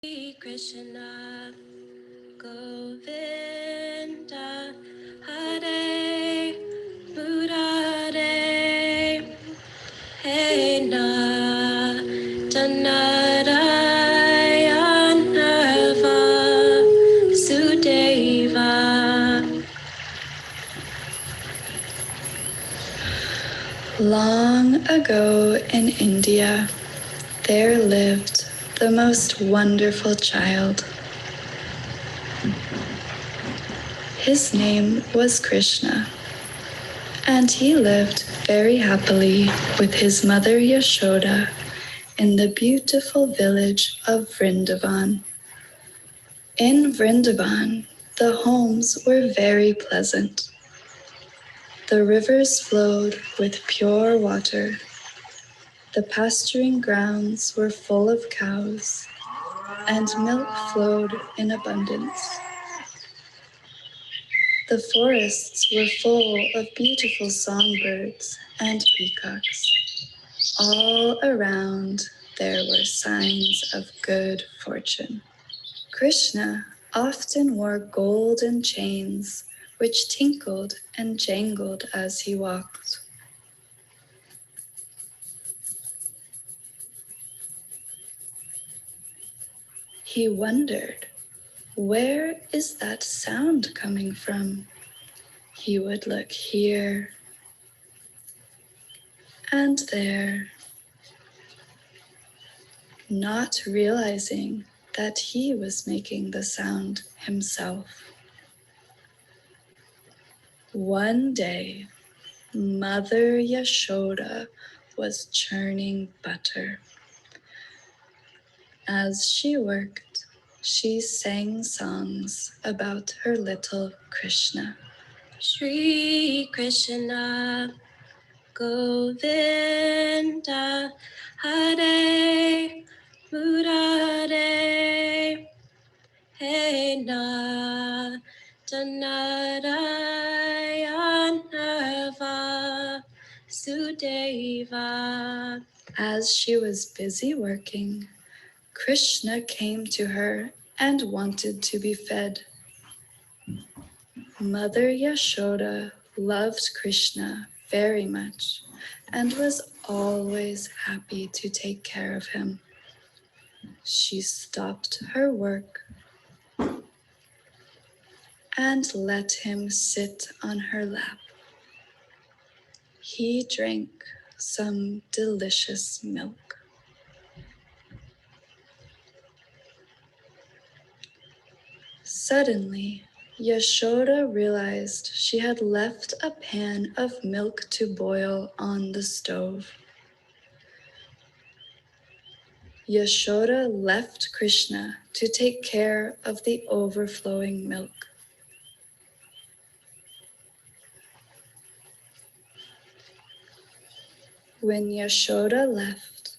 Krishna Govinda Hare Murare He Danarayana Sudeva. Long ago in India, there lived the most wonderful child. His name was Krishna, and he lived very happily with his mother Yashoda in the beautiful village of Vrindavan. In Vrindavan, the homes were very pleasant. The rivers flowed with pure water. The pasturing grounds were full of cows, and milk flowed in abundance. The forests were full of beautiful songbirds and peacocks. All around there were signs of good fortune. Krishna often wore golden chains which tinkled and jangled as he walked. He wondered, where is that sound coming from? He would look here and there, not realizing that he was making the sound himself. One day, Mother Yashoda was churning butter. As she worked, she sang songs about her little Krishna. Shri Krishna Govinda Hare Murare He Danarayana Sudeva. As she was busy working, Krishna came to her and wanted to be fed. Mother Yashoda loved Krishna very much and was always happy to take care of him. She stopped her work and let him sit on her lap. He drank some delicious milk. Suddenly, Yashoda realized she had left a pan of milk to boil on the stove. Yashoda left Krishna to take care of the overflowing milk. When Yashoda left,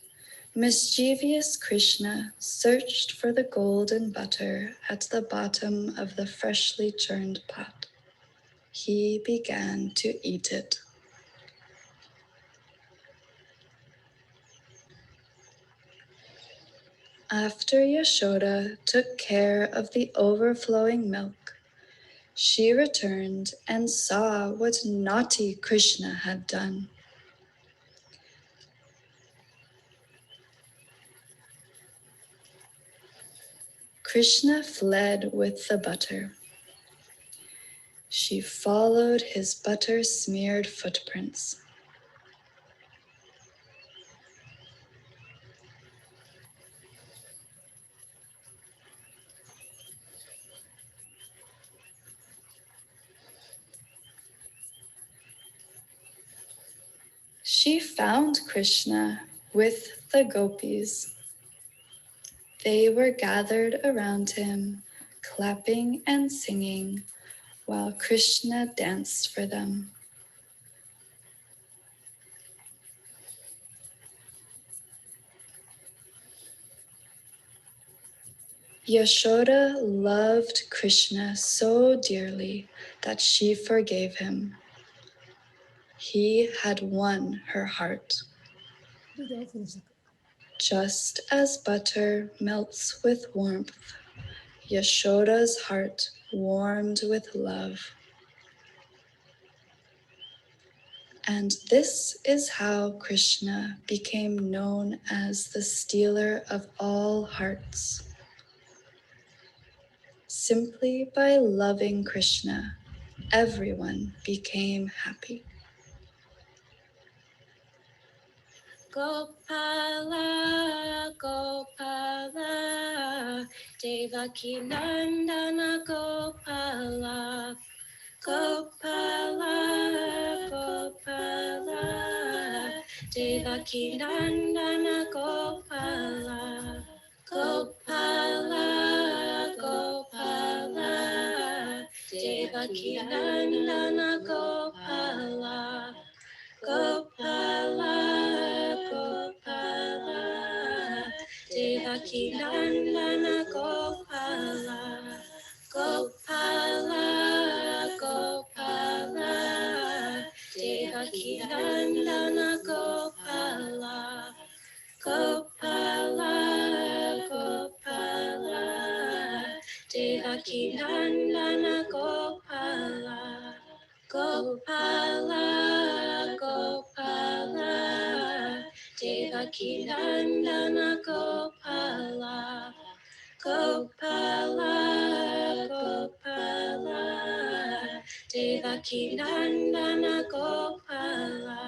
mischievous Krishna searched for the golden butter at the bottom of the freshly churned pot. He began to eat it. After Yashoda took care of the overflowing milk, she returned and saw what naughty Krishna had done. Krishna fled with the butter. She followed his butter-smeared footprints. She found Krishna with the gopis. They were gathered around him, clapping and singing, while Krishna danced for them. Yashoda loved Krishna so dearly that she forgave him. He had won her heart. Just as butter melts with warmth, Yashoda's heart warmed with love. And this is how Krishna became known as the stealer of all hearts. Simply by loving Krishna, everyone became happy. Gopala, Gopala, Devaki Nandana Gopala, Gopala, Gopala, Devaki Nandana Gopala, Gopala, Gopala, Devaki Nandana Gopala, Gopala, Gopala, Devaki Nandana Gopala, Gopala, Gopala, Devaki Nandana Gopala, Gopala, Gopala, Devaki Nandana Gopala, Gopala, Gopala, Devaki Nandana Gopala, Gopala, Gopala, Devaki Nandana Gopala,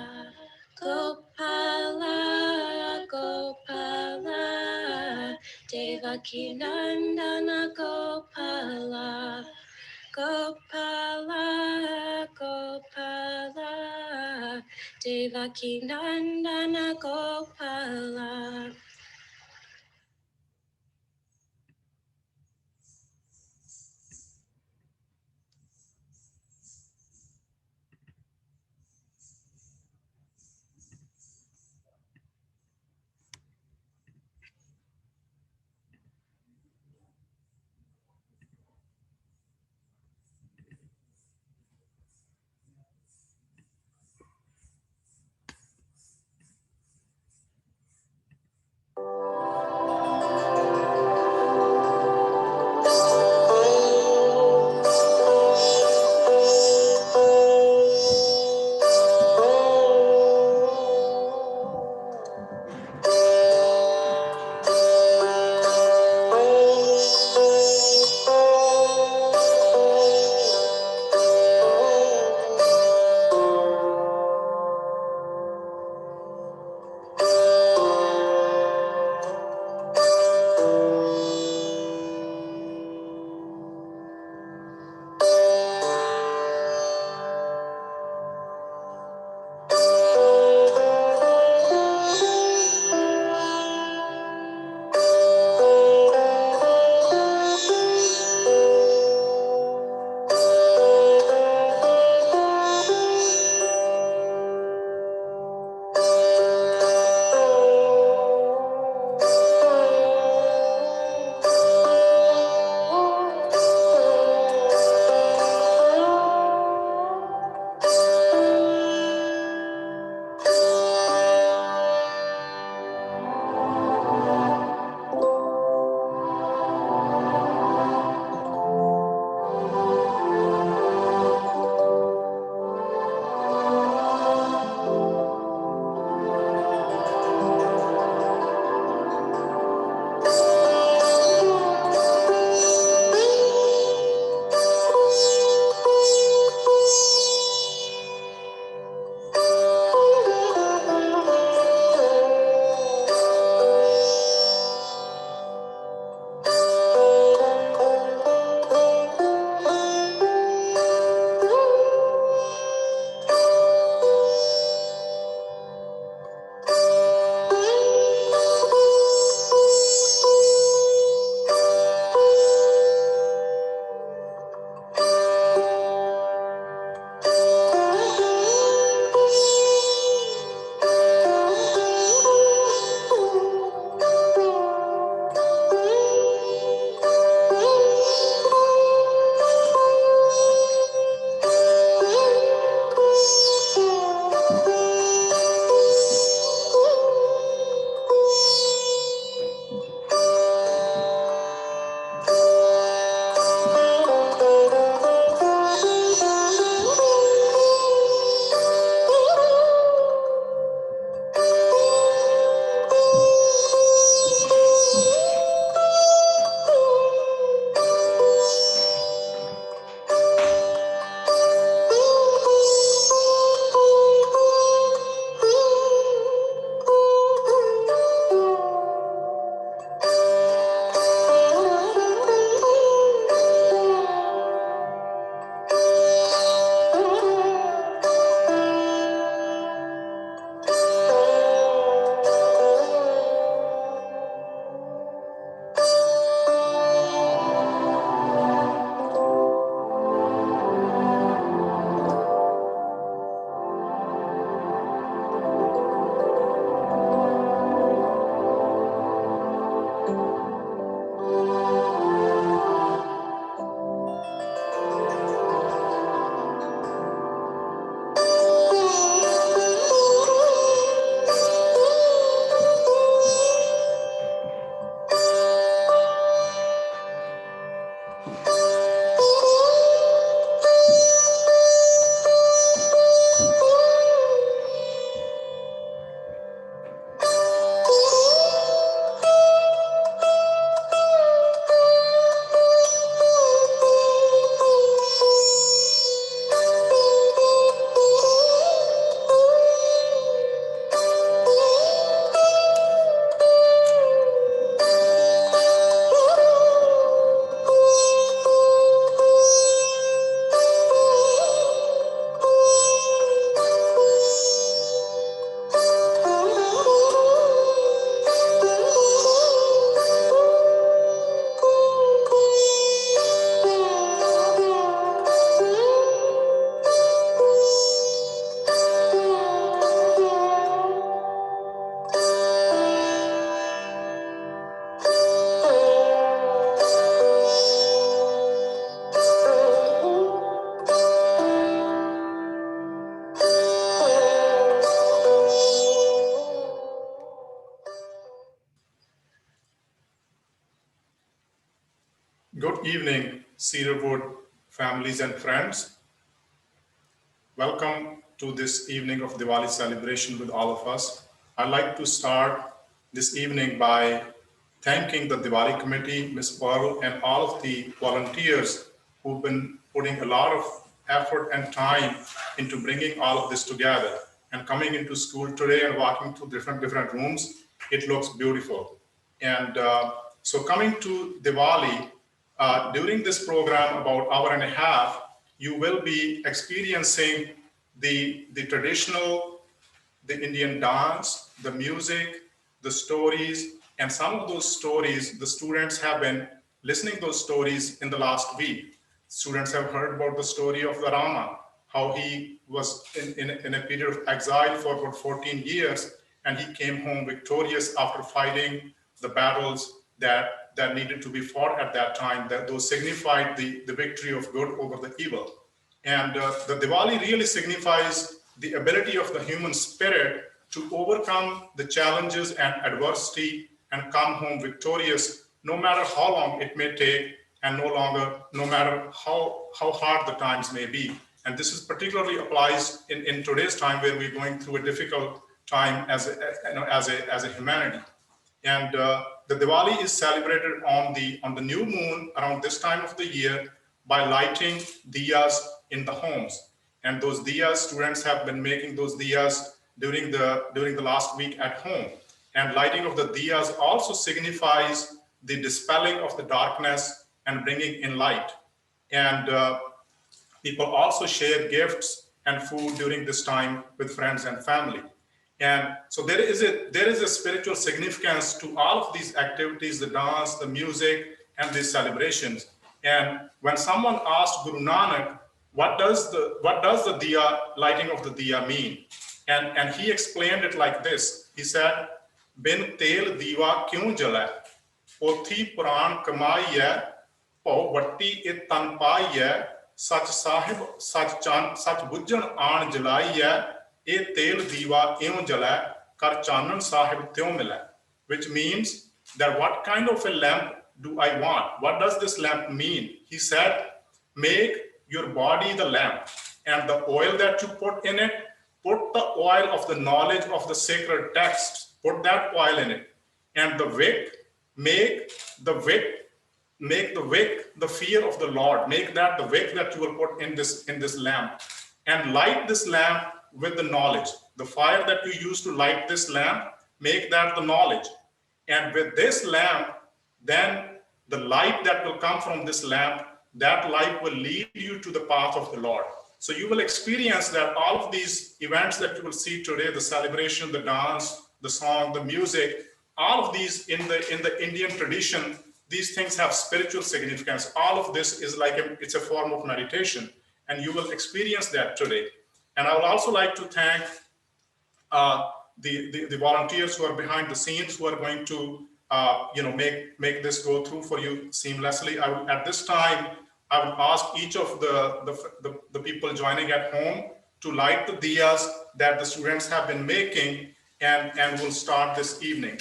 Gopala, Gopala, Devaki Nandana Gopala, Gopala, Gopala, Devaki Nandana Gopala. Good evening, Cedarwood families and friends. Welcome to this evening of Diwali celebration with all of us. I'd like to start this evening by thanking the Diwali committee, Ms. Pearl, and all of the volunteers who've been putting a lot of effort and time into bringing all of this together. And coming into school today and walking through different rooms, it looks beautiful. And so coming to Diwali, during this program, about hour and a half, you will be experiencing the traditional, the Indian dance, the music, the stories, and some of those stories, the students have been listening to those stories in the last week. Students have heard about the story of the Rama, how he was in a period of exile for about 14 years, and he came home victorious after fighting the battles that needed to be fought at that time, that those signified the victory of good over the evil. And the Diwali really signifies the ability of the human spirit to overcome the challenges and adversity and come home victorious, no matter how long it may take, and no matter how hard the times may be. And this is particularly applies in today's time, where we're going through a difficult time as a humanity. And the Diwali is celebrated on the new moon around this time of the year by lighting diyas in the homes. And those diyas, students have been making those diyas during the last week at home. And lighting of the diyas also signifies the dispelling of the darkness and bringing in light. And people also share gifts and food during this time with friends and family. And so there is a spiritual significance to all of these activities, the dance, the music, and these celebrations. And when someone asked Guru Nanak, what does the diya, lighting of the diya mean? And he explained it like this. He said, Bin tel diwa kyun jala? Pothi Puran kamaiya, pau vatti it tan paiya, sach sahib, sach bujjan aan jalaiya, e tel diwa eon jala, kar chanan sahib tyon mila. Which means that what kind of a lamp do I want? What does this lamp mean? He said, make your body the lamp, and the oil that you put in it, put the oil of the knowledge of the sacred texts, put that oil in it. And the wick, make the wick the fear of the Lord. Make that the wick that you will put in this lamp, and light this lamp with the knowledge. The fire that you use to light this lamp, make that the knowledge. And with this lamp, then the light that will come from this lamp, that light will lead you to the path of the Lord. So you will experience that all of these events that you will see today, the celebration, the dance, the song, the music, all of these in the Indian tradition, these things have spiritual significance. All of this is like it's a form of meditation, and you will experience that today. And I would also like to thank the volunteers who are behind the scenes, who are going to make this go through for you seamlessly. At this time, I would ask each of the people joining at home to light the diyas that the students have been making, and we'll start this evening.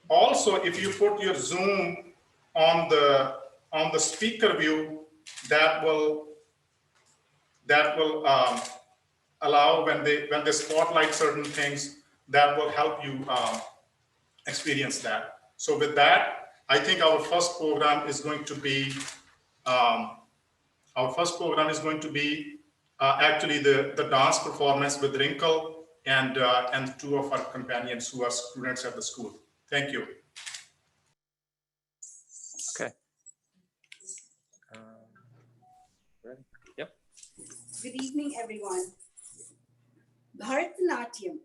Also, if you put your Zoom on the speaker view, that will allow when they spotlight certain things, that will help you experience that. So with that, I think our first program is going to be actually the dance performance with Wrinkle and two of our companions who are students at the school. Thank you. Okay. Ready? Yep. Good evening, everyone. Bharatanatyam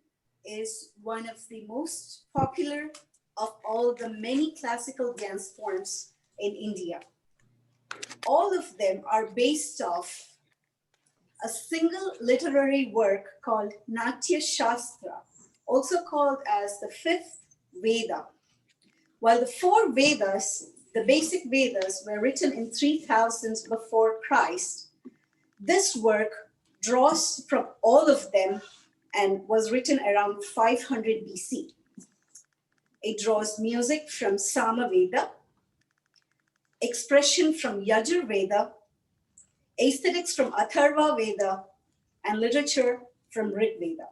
is one of the most popular of all the many classical dance forms in India. All of them are based off a single literary work called Natya Shastra, also called as the fifth Veda. While the four Vedas, the basic Vedas, were written in 3000 before Christ, this work draws from all of them and was written around 500 BC. It draws music from Samaveda, expression from Yajur Veda, aesthetics from Atharva Veda, and literature from Rig Veda.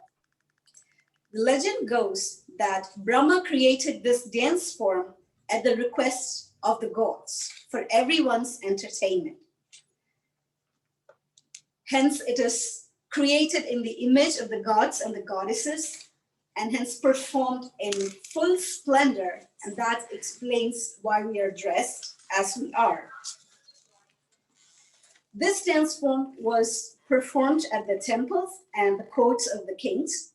The legend goes that Brahma created this dance form at the request of the gods for everyone's entertainment. Hence, it is created in the image of the gods and the goddesses, and hence performed in full splendor, and that explains why we are dressed as we are. This dance form was performed at the temples and the courts of the kings,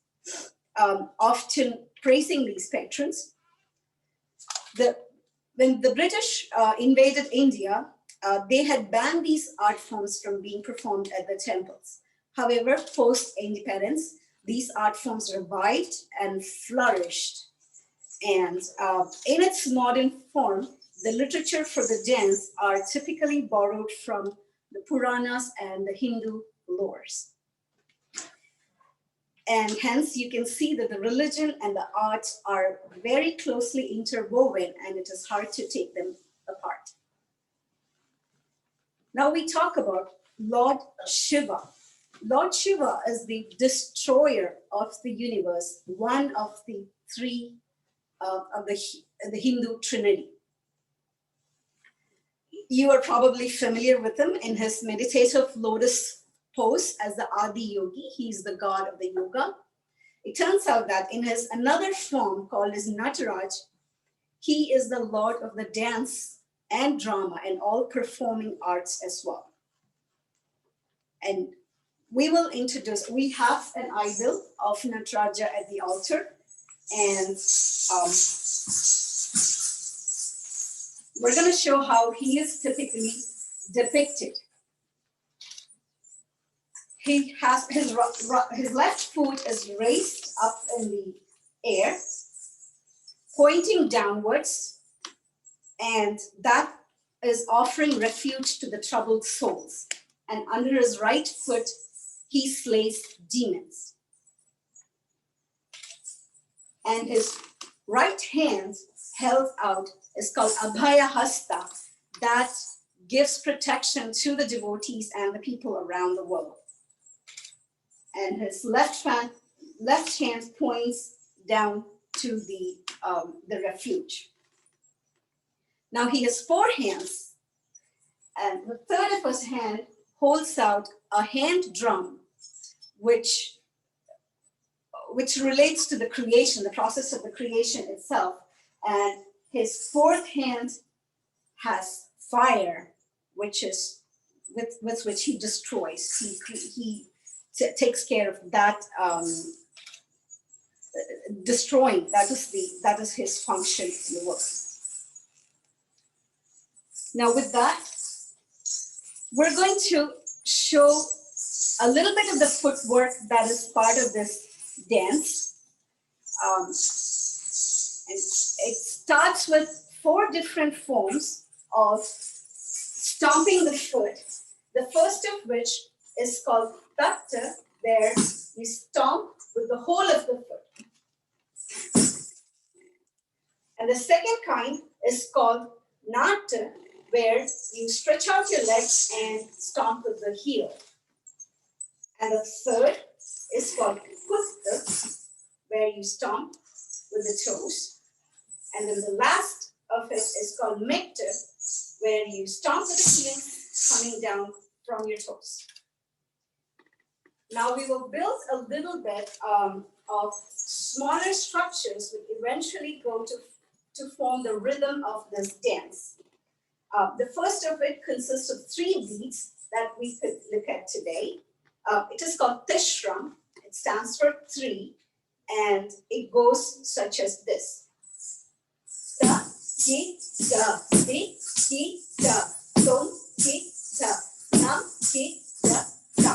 often praising these patrons. When the British invaded India, they had banned these art forms from being performed at the temples. However, post-independence, these art forms revived and flourished. And in its modern form, the literature for the dance are typically borrowed from the Puranas and the Hindu lores. And hence you can see that the religion and the arts are very closely interwoven, and it is hard to take them apart. Now we talk about Lord Shiva. Lord Shiva is the destroyer of the universe, one of the three of the Hindu trinity. You are probably familiar with him in his meditative lotus pose as the Adi Yogi. He's the god of the yoga. It turns out that in his another form called as Nataraj, he is the lord of the dance and drama and all performing arts as well. And we have an idol of Nataraja at the altar, and we're going to show how he is typically depicted. He has his left foot is raised up in the air, pointing downwards, and that is offering refuge to the troubled souls. And under his right foot, he slays demons. And his right hand held out is called Abhaya Hasta, that gives protection to the devotees and the people around the world. And his left hand points down to the refuge. Now he has 4 hands, and the third of his hand holds out a hand drum, which relates to the creation, the process of the creation itself. And his 4th hand has fire, which is with which he destroys. He takes care of that destroying. That is his function in the world. Now with that, we're going to show a little bit of the footwork that is part of this dance. And it starts with 4 different forms of stomping the foot. The first of which is called Tatta, where you stomp with the whole of the foot. And the second kind is called Nata, where you stretch out your legs and stomp with the heel. And the third is called Kutta, where you stomp with the toes. And then the last of it is called Mekta, where you stomp with the heels coming down from your toes. Now we will build a little bit of smaller structures which eventually go to form the rhythm of this dance. The first of it consists of 3 beats that we could look at today. It is called Tishram. It stands for 3, and it goes such as this. Ta, ki, ta, ti, ki, ta, tom, ki, ta, nam, ki, ta, ta.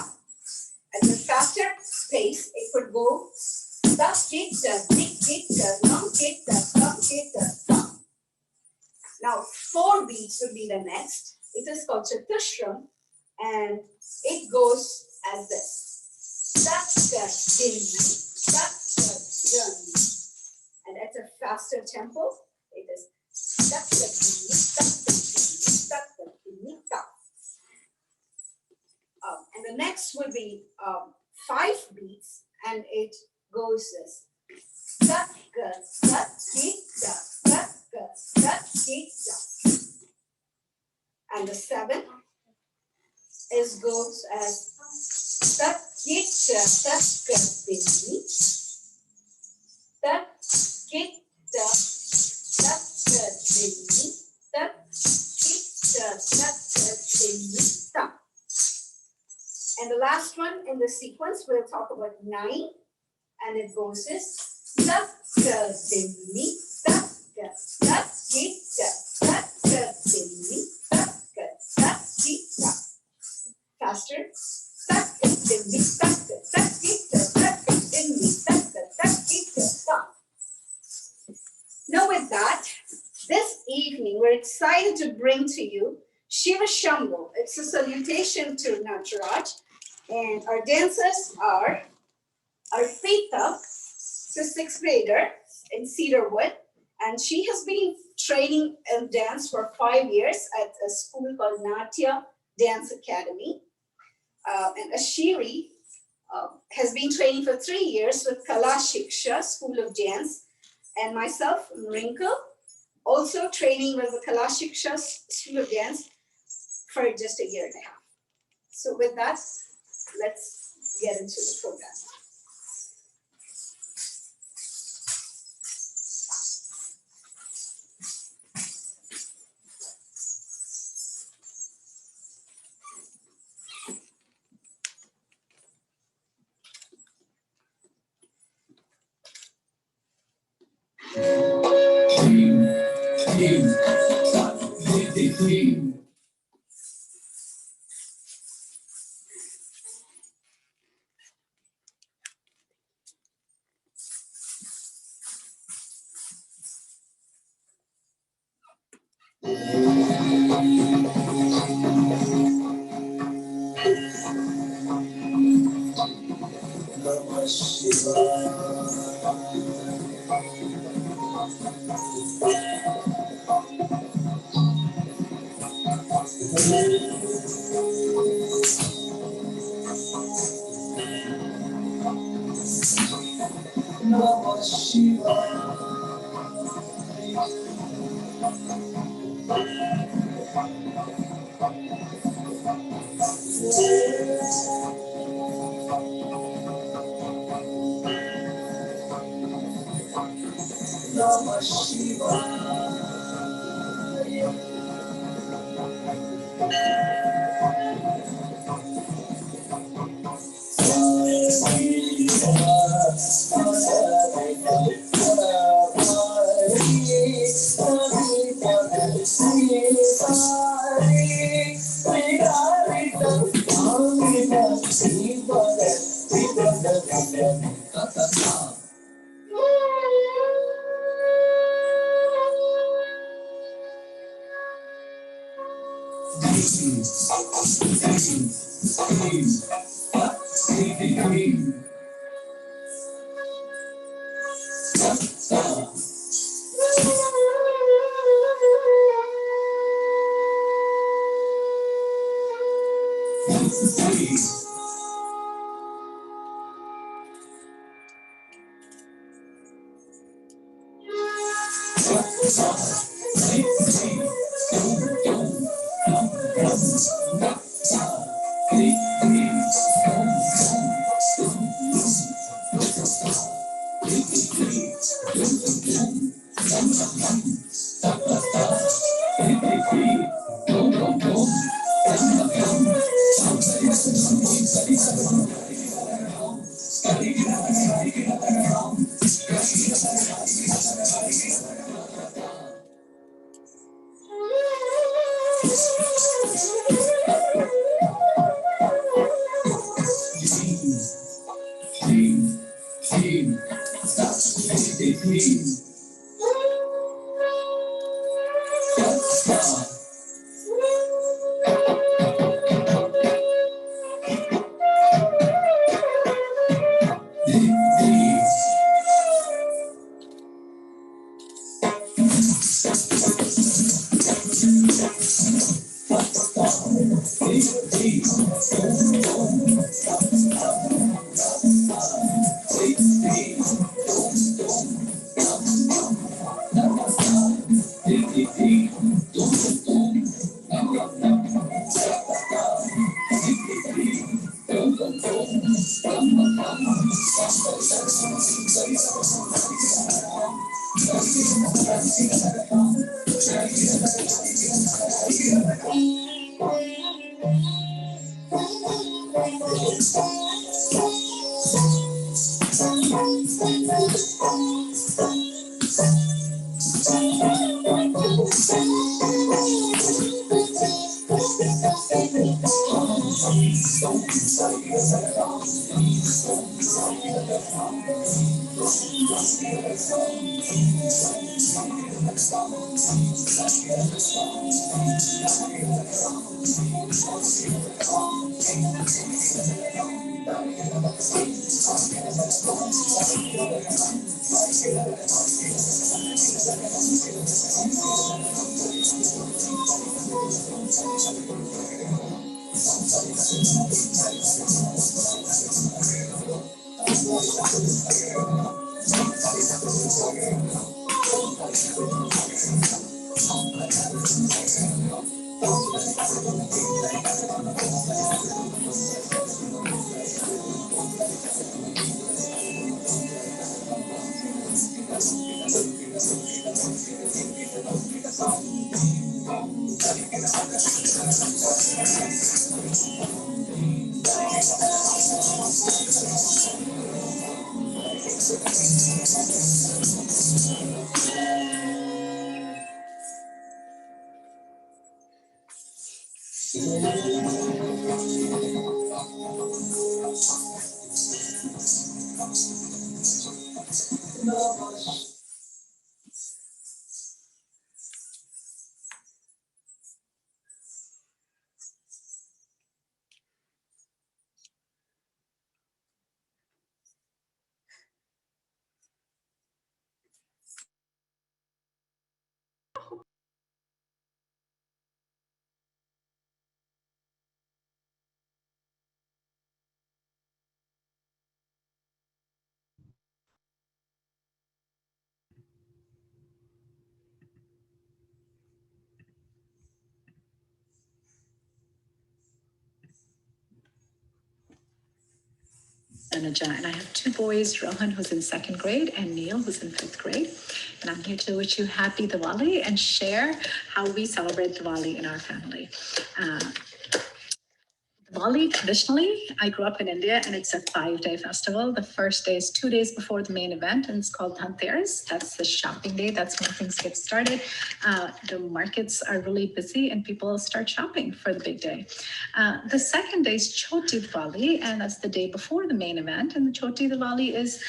At the faster pace, it could go ta, ki, ta, ti, ki, ta, nam, ki, ta, tam, ki, ta, tam. Now, 4 beats would be the next. It is called Chatushram, and it goes as this. And And at a faster tempo, it is tak tak dini, tak tak dini, tak tak dini, tak. And the next would be 5 beats, and it goes this. Tak tak tak tak tak tak tak. And the 7 goes as tak tak tak dini, tak tak tak dini, tak tak dini, tak. And the last one in the sequence, we'll talk about 9, and it goes as tak dini, tak tak tak dini, tak tak. Faster. Tak dini, tak tak dini, tak tak. Now with that, this evening we're excited to bring to you Shiva Shambhu. It's a salutation to Nataraj. And our dancers are Arpita, the 6th grader in Cedarwood. And she has been training in dance for 5 years at a school called Natya Dance Academy. And Ashiri has been training for 3 years with Kala Shiksha, School of Dance. And myself, Wrinkle, also training with the Kala Shiksha School of Dance for just a year and a half. So with that, let's get into the program. And I have two boys, Rohan, who's in second grade, and Neil, who's in fifth grade. And I'm here to wish you happy Diwali and share how we celebrate Diwali in our family. Diwali, traditionally, I grew up in India and it's a 5-day festival. The first day is 2 days before the main event and it's called Dhanteras. That's the shopping day. That's when things get started. The markets are really busy and people start shopping for the big day. The second day is Choti Diwali and that's the day before the main event. And the Choti Diwali is,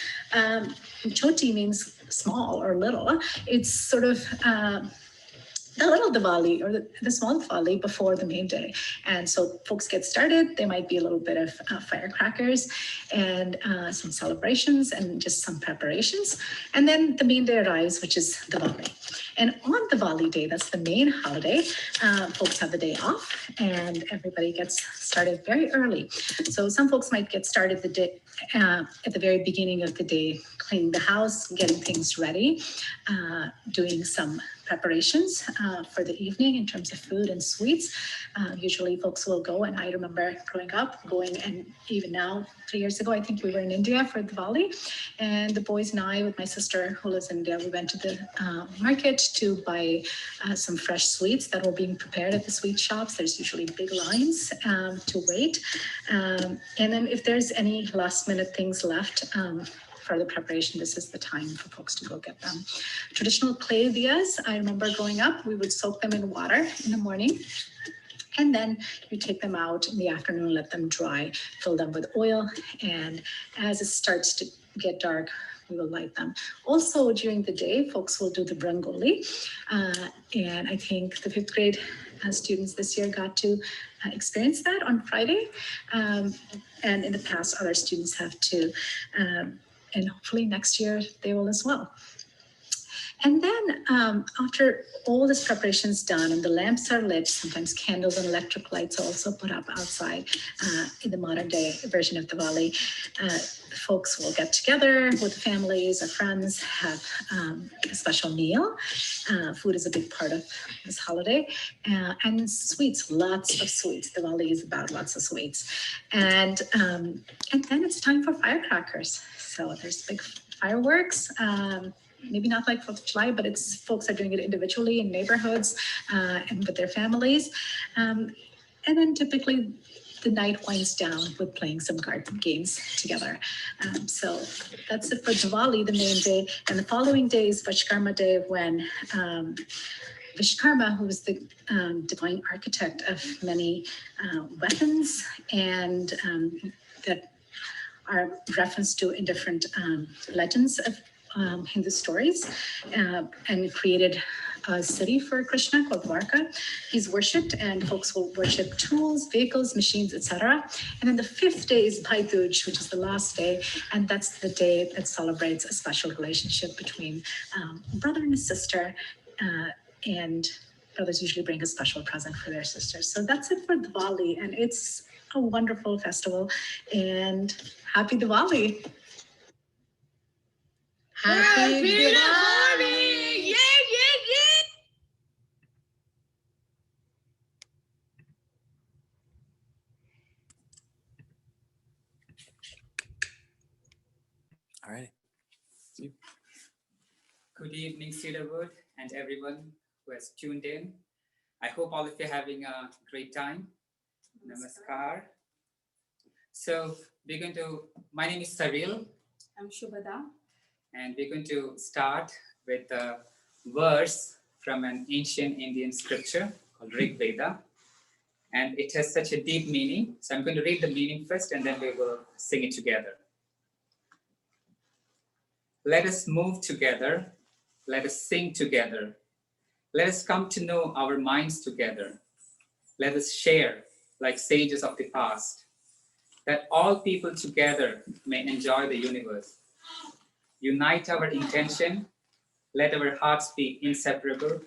Choti means small or little. It's sort of, the little Diwali or the small Diwali before the main day. And so folks get started. There might be a little bit of firecrackers and some celebrations and just some preparations. And then the main day arrives, which is Diwali. And on Diwali day, that's the main holiday, folks have the day off and everybody gets started very early. So some folks might get started the day at the very beginning of the day, cleaning the house, getting things ready, doing some preparations for the evening in terms of food and sweets. Usually folks will go, and I remember growing up, going, and even now, 3 years ago, I think we were in India for Diwali, and the boys and I, with my sister who lives in India, we went to the market to buy some fresh sweets that were being prepared at the sweet shops. There's usually big lines to wait. And then if there's any last minute things left, for the preparation, this is the time for folks to go get them. Traditional clay diyas, I remember growing up, we would soak them in water in the morning, and then you take them out in the afternoon, let them dry, fill them with oil, and as it starts to get dark, we will light them. Also during the day, folks will do the brangoli, and I think the fifth grade students this year got to experience that on Friday, and in the past, other students have to, and hopefully next year they will as well. And then after all this preparation is done and the lamps are lit, sometimes candles and electric lights are also put up outside in the modern day version of Diwali. Folks will get together with families or friends, have a special meal. Food is a big part of this holiday. And sweets, lots of sweets. Diwali is about lots of sweets. And then it's time for firecrackers. So there's big fireworks. Maybe not like 4th of July, but it's folks are doing it individually in neighborhoods and with their families. And then typically the night winds down with playing some card games together. So that's it for Diwali, the main day. And the following day is Vishkarma Day, when Vishkarma, who is the divine architect of many weapons and that are referenced to in different legends of Hindu stories, and created a city for Krishna called Dwarka. He's worshipped, and folks will worship tools, vehicles, machines, etc. And then the 5th day is Bhai Dooj, which is the last day, and that's the day that celebrates a special relationship between a brother and a sister, and brothers usually bring a special present for their sisters. So that's it for Diwali, and it's a wonderful festival, and happy Diwali. Happy Diwali! Yeah! All right. Good evening, Cedarwood, and everyone who has tuned in. I hope all of you are having a great time. Namaskar. So my name is Saril. I'm Shubhada. And we're going to start with a verse from an ancient Indian scripture called Rig Veda. And it has such a deep meaning. So I'm going to read the meaning first, and then we will sing it together. Let us move together. Let us sing together. Let us come to know our minds together. Let us share like sages of the past, that all people together may enjoy the universe. Unite our intention. Let our hearts be inseparable.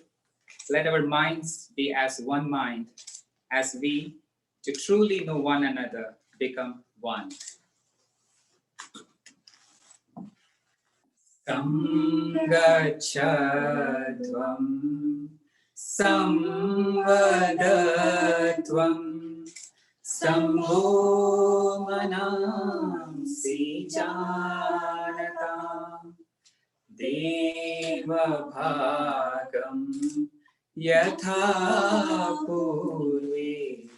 Let our minds be as one mind, as we, to truly know one another, become one. Samgachatvam, samvadatvam, samhomanamsi janatam, devabhagam yatha purve,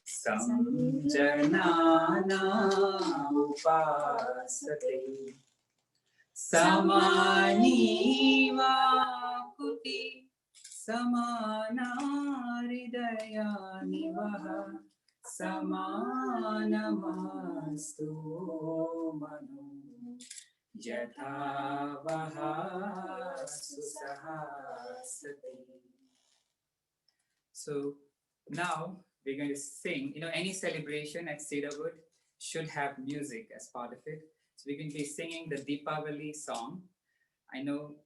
samjanana upasate. Samani vakuti, samana hridaya nivaha, samanamastu manu, yatha vaha susahasati. So now we're going to sing. Any celebration at Cedarwood should have music as part of it. So we're going to be singing the Deepavali song. I know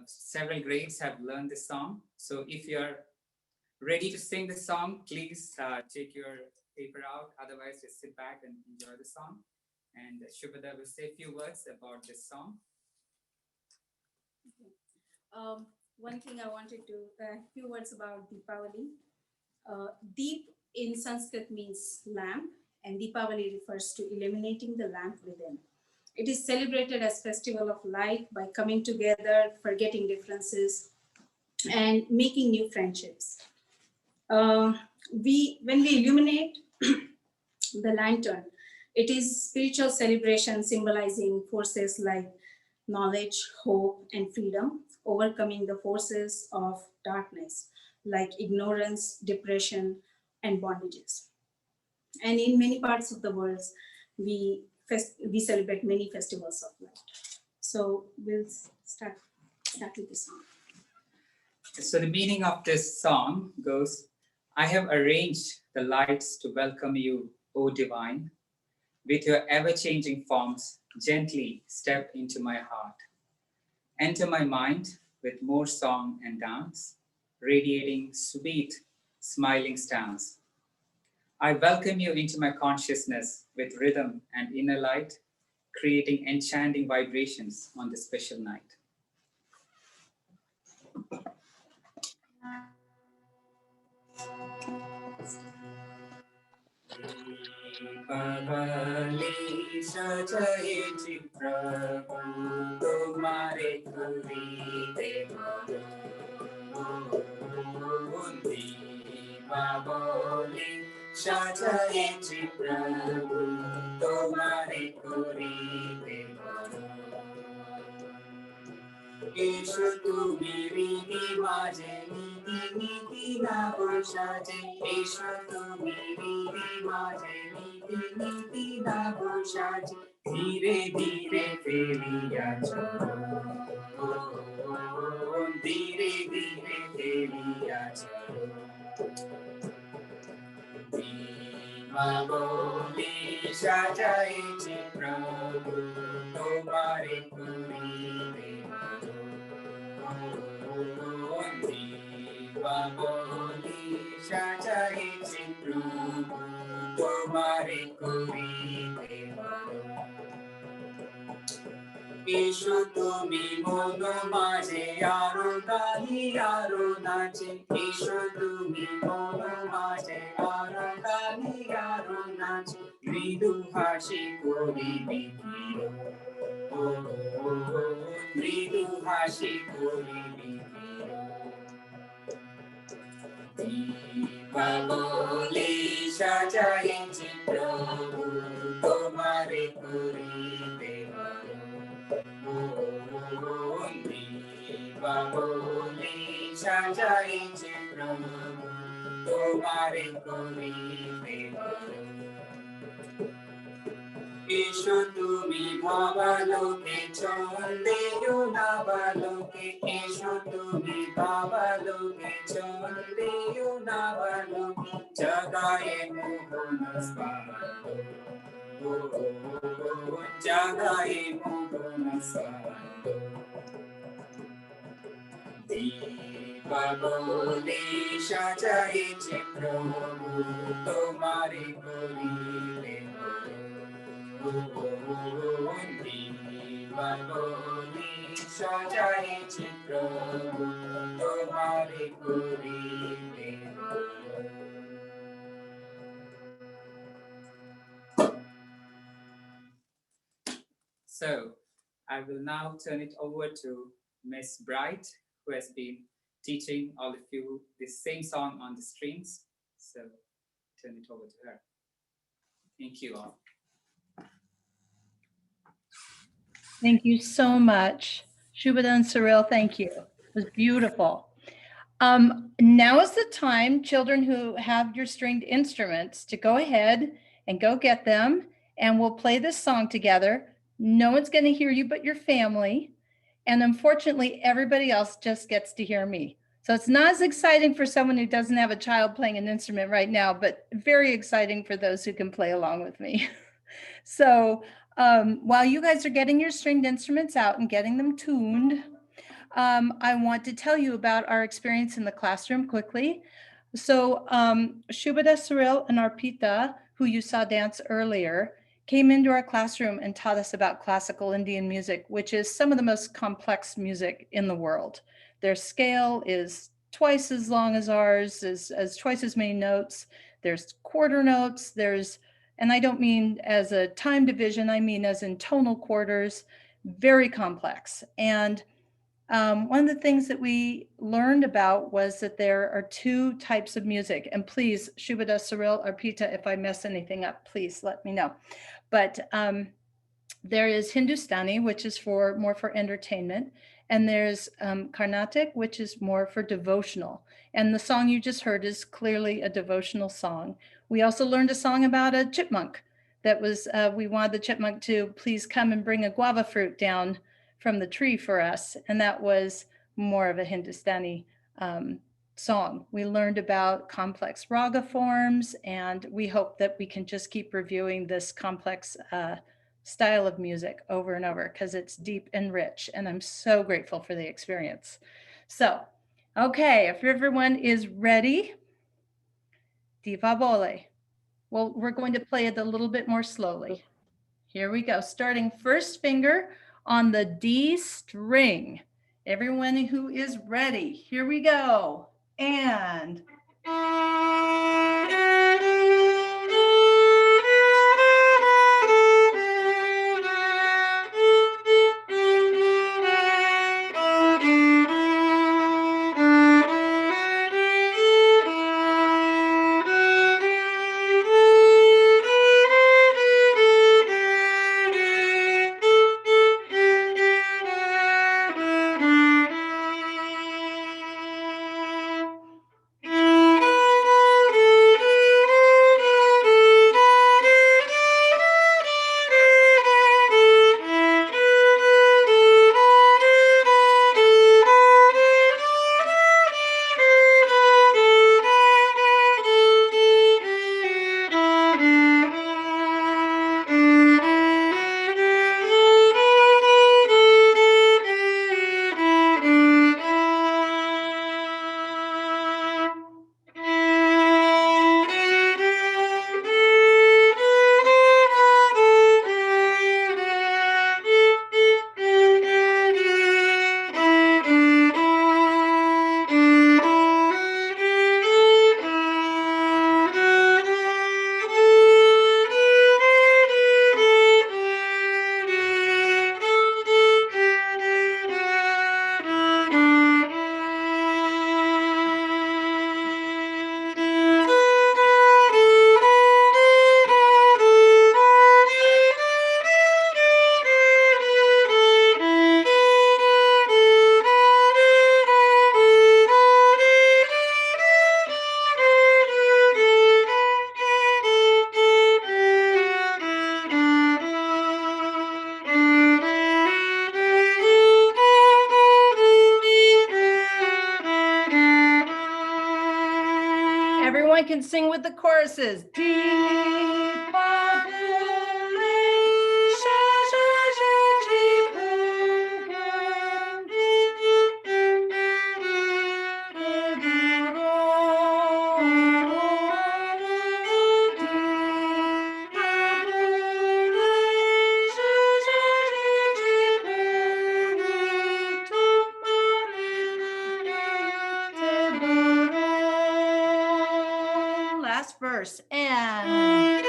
several grades have learned this song. So if you're ready to sing the song, please take your paper out. Otherwise, just sit back and enjoy the song. And Shubhada will say a few words about this song. Okay. One thing I wanted to, a few words about Deepavali. Deep in Sanskrit means lamp, and Deepavali refers to illuminating the lamp within. It is celebrated as festival of light by coming together, forgetting differences, and making new friendships. When we illuminate the lantern, it is spiritual celebration symbolizing forces like knowledge, hope, and freedom, overcoming the forces of darkness like ignorance, depression, and bondages. And in many parts of the world, we celebrate many festivals of light. So we'll start with this song. So the meaning of this song goes, I have arranged the lights to welcome you, O divine. With your ever-changing forms, gently step into my heart. Enter my mind, with more song and dance, radiating sweet, smiling stance. I welcome you into my consciousness with rhythm and inner light, creating enchanting vibrations on this special night. Deepawali सजाए चित्र तुम्हारे कुरीते दीपावली सजाए चित्र तुम्हारे कुरीते এসো তুমি রীতি মাঝে নীতি নীতি না বসাজে এসো তুমি রীতি মাঝে নীতি নীতি না বসাজে ধীরে ধীরে ফেলিয়া চলো ধীরে ধীরে ফেলিয়া চলো দীপাবলি সাজাইছে প্রভু তোমারে করিবে দীপাবলি সাজাইছে প্রভু তোমারে করিবে এসো তুমি মন মাঝে আরো গাহি আরো নাচে এসো তুমি মন মাঝে আরো গাহি আরো নাচে মৃদু হাসি করিবি মৃদু হাসি করিবি দীপাবলি সাজাইছে প্রভু তোমারে করিবে দীপাবলি সাজাইছে প্রভু তোমারে করিবে এসো তুমি ভাবালোকে চন্দেও নাবালোকে এসো তুমি ভাবালোকে চন্দেও নাবালোকে জগায়ে মোহন স্বাগত জগায়ে মোহন স্বাগত দীপাবলি সাজাইছে প্রভু তোমারে করিবে দীপাবলি সাজাইছে প্রভু তোমারে করিবে So, I will now turn it over to Miss Bright, who has been teaching all of you the same song on the strings. So, turn it over to her. Thank you all. Thank you so much. Shubhada and Cyril, thank you. It was beautiful. Now is the time, children who have your stringed instruments, to go ahead and go get them, and we'll play this song together. No one's going to hear you but your family. And unfortunately, everybody else just gets to hear me. So it's not as exciting for someone who doesn't have a child playing an instrument right now, but very exciting for those who can play along with me. So while you guys are getting your stringed instruments out and getting them tuned, I want to tell you about our experience in the classroom quickly. So Shubhada, Cyril, and Arpita, who you saw dance earlier, came into our classroom and taught us about classical Indian music, which is some of the most complex music in the world. Their scale is twice as long as ours, as twice as many notes. There's quarter notes, and I don't mean as a time division, I mean as in tonal quarters, very complex. And one of the things that we learned about was that there are two types of music. And please, Shubhada, Cyril, Arpita, if I mess anything up, please let me know. But there is Hindustani, which is more for entertainment. And there's Carnatic, which is more for devotional. And the song you just heard is clearly a devotional song. We also learned a song about a chipmunk that was, we wanted the chipmunk to please come and bring a guava fruit down from the tree for us. And that was more of a Hindustani song. We learned about complex raga forms, and we hope that we can just keep reviewing this complex style of music over and over because it's deep and rich, and I'm so grateful for the experience. So, okay, if everyone is ready, Diwali. Well, we're going to play it a little bit more slowly. Here we go, starting first finger on the D string. Everyone who is ready, here we go. And everyone can sing with the choruses. Last verse and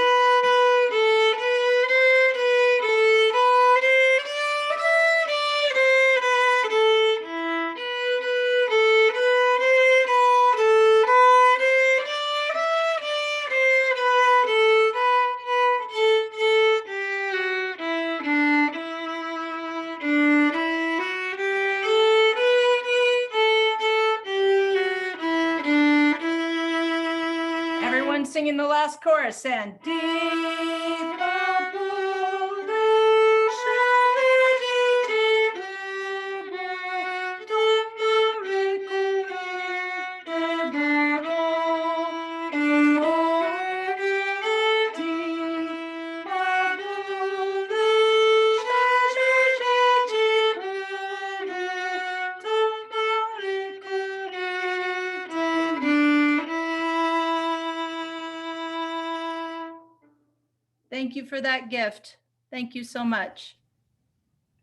everyone singing the last chorus and Thank you for that gift. Thank you so much.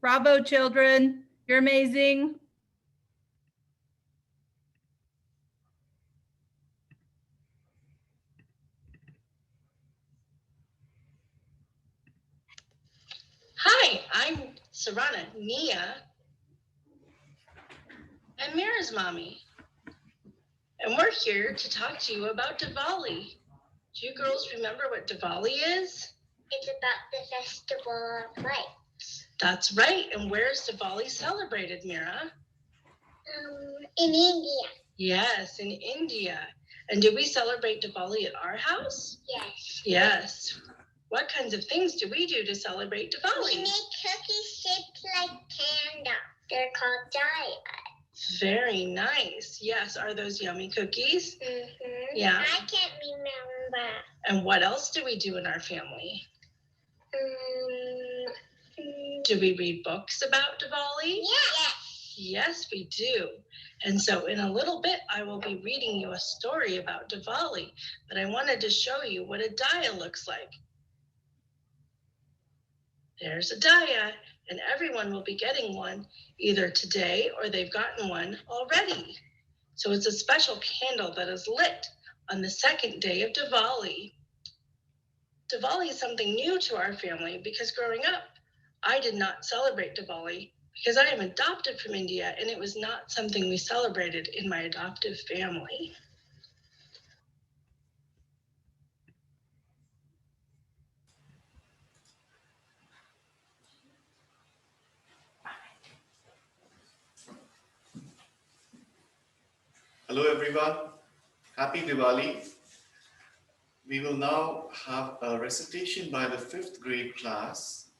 Bravo, children. You're amazing. Hi, I'm Sarana, Nia, and Mira's mommy. And we're here to talk to you about Diwali. Do you girls remember what Diwali is? It's about the festival of lights. That's right. And where's Diwali celebrated, Mira? In India. Yes, in India. And do we celebrate Diwali at our house? Yes. Yes. What kinds of things do we do to celebrate Diwali? We make cookies shaped like candles. They're called diyas. Very nice. Yes. Are those yummy cookies? Mm-hmm. Yeah. I can't remember. And what else do we do in our family? Do we read books about Diwali? Yes. Yes, we do. And so in a little bit, I will be reading you a story about Diwali, but I wanted to show you what a daya looks like. There's a daya, and everyone will be getting one either today or they've gotten one already. So it's a special candle that is lit on the second day of Diwali. Diwali is something new to our family because growing up, I did not celebrate Diwali because I am adopted from India and it was not something we celebrated in my adoptive family. Hello everyone, happy Diwali. We will now have a recitation by the 5th grade class.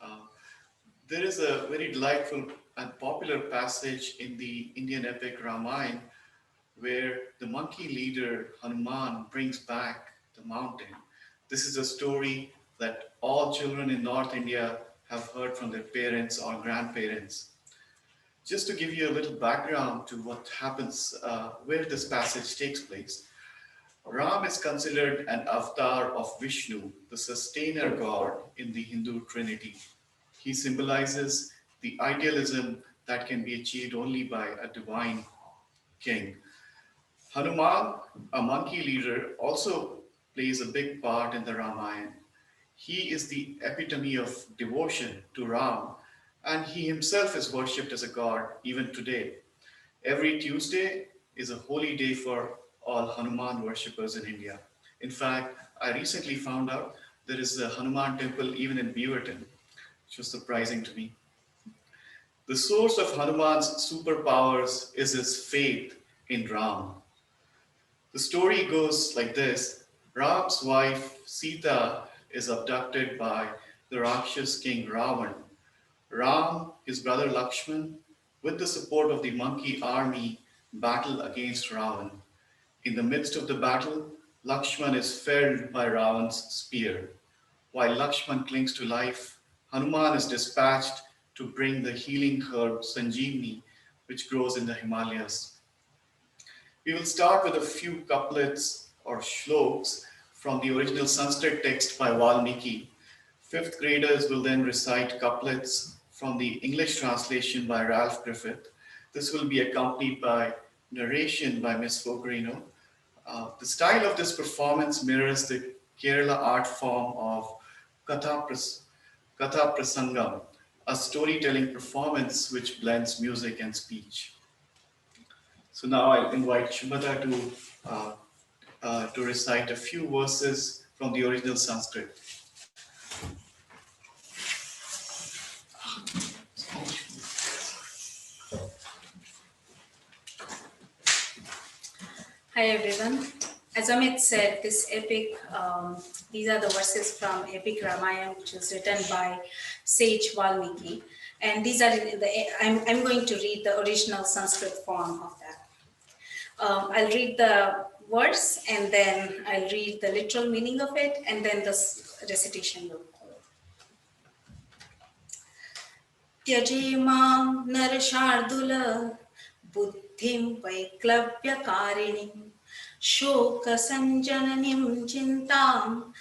There is a very delightful and popular passage in the Indian epic Ramayana where the monkey leader Hanuman brings back the mountain. This is a story that all children in North India have heard from their parents or grandparents. Just to give you a little background to what happens, where this passage takes place, Ram is considered an avatar of Vishnu, the sustainer god in the Hindu trinity. He symbolizes the idealism that can be achieved only by a divine king. Hanuman, a monkey leader, also plays a big part in the Ramayana. He is the epitome of devotion to Ram, and he himself is worshipped as a god even today. Every Tuesday is a holy day for all Hanuman worshippers in India. In fact, I recently found out there is a Hanuman temple even in Beaverton, which was surprising to me. The source of Hanuman's superpowers is his faith in Ram. The story goes like this. Ram's wife Sita is abducted by the Rakshas king Ravan. Ram, his brother Lakshman, with the support of the monkey army, battle against Ravan. In the midst of the battle, Lakshman is felled by Ravan's spear. While Lakshman clings to life, Hanuman is dispatched to bring the healing herb Sanjeevani, which grows in the Himalayas. We will start with a few couplets or shloks from the original Sanskrit text by Valmiki. 5th graders will then recite couplets from the English translation by Ralph Griffith. This will be accompanied by narration by Ms. Fogarino. The style of this performance mirrors the Kerala art form of Katha Prasangam, a storytelling performance which blends music and speech. So now I'll invite Shubhata to recite a few verses from the original Sanskrit. Hi everyone. As Amit said, this epic, these are the verses from epic Ramayana, which was written by sage Valmiki. And these are I'm going to read the original Sanskrit form of that. I'll read the verse and then I'll read the literal meaning of it and then the recitation will follow. Tyajemam narashardula buddhim vaiklavyakarinim shoka sanjananim chintam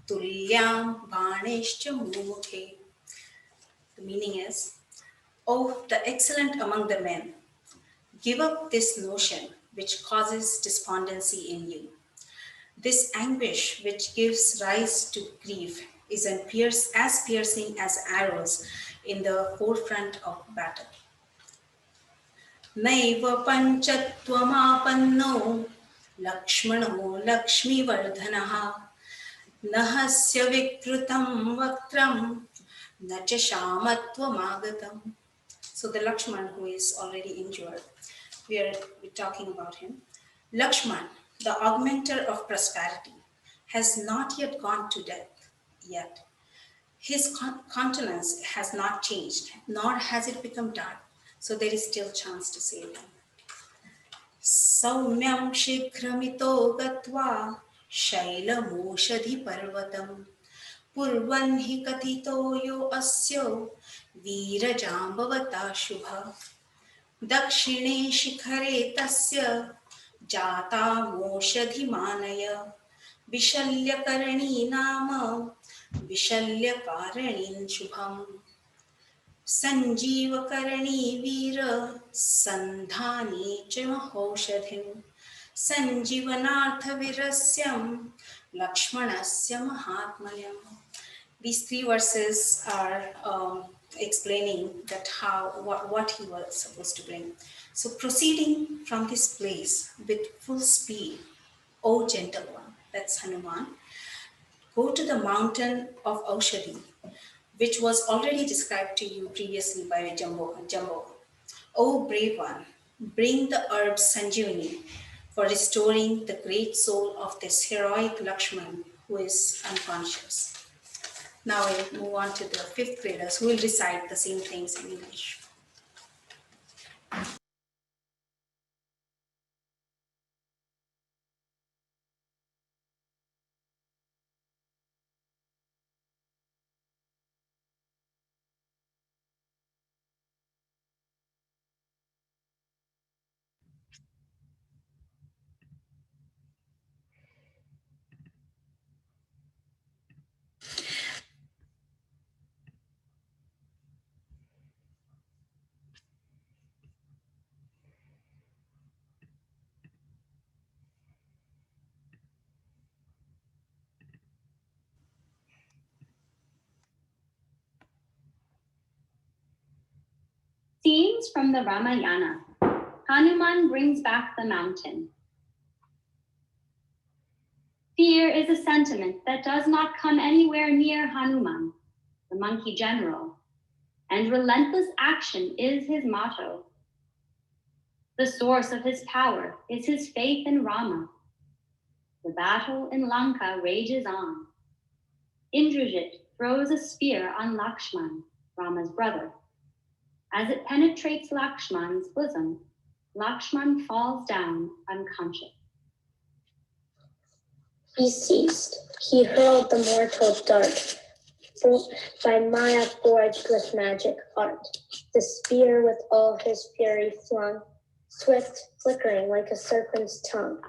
tulyam baneshcha mukhe. The meaning is, oh, the excellent among the men, give up this notion which causes despondency in you. This anguish which gives rise to grief is as piercing as arrows in the forefront of battle. Naiva panchatvamapanno lakshmano lakshmivardhanaha nahasya vikrutam vaktram nacha shamatvamagatam. So the Lakshman who is already injured, we're talking about him. Lakshman, the augmenter of prosperity, has not yet gone to death yet. His countenance has not changed, nor has it become dark. So there is still chance to save him. Saumyam shikramito gatva shailamoshadhi parvatam purvan hi katito yo asyo वीरजाम्बवता शुभ दक्षिणे शिखरे तस्य जाता मोषधिमानय विशल्यकरणी नाम विशल्यकारणीं शुभम् सञ्जीवकरणी वीर सन्धाने च महौषधिं सञ्जीवनार्थवीरस्यं लक्ष्मणस्य महात्म्यम्. These three verses are explaining that what he was supposed to bring. So proceeding from this place with full speed, O gentle one, that's Hanuman, go to the mountain of Aushadhi, which was already described to you previously by Jumbo. O brave one, bring the herb Sanjeevani for restoring the great soul of this heroic Lakshman who is unconscious. Now we'll move on to the fifth graders who will recite the same things in English. Scenes from the Ramayana. Hanuman brings back the mountain. Fear is a sentiment that does not come anywhere near Hanuman, the monkey general, and relentless action is his motto. The source of his power is his faith in Rama. The battle in Lanka rages on. Indrajit throws a spear on Lakshman, Rama's brother. As it penetrates Lakshman's bosom, Lakshman falls down unconscious. He ceased. He hurled the mortal dart, by Maya forged with magic art. The spear with all his fury flung, swift, flickering like a serpent's tongue,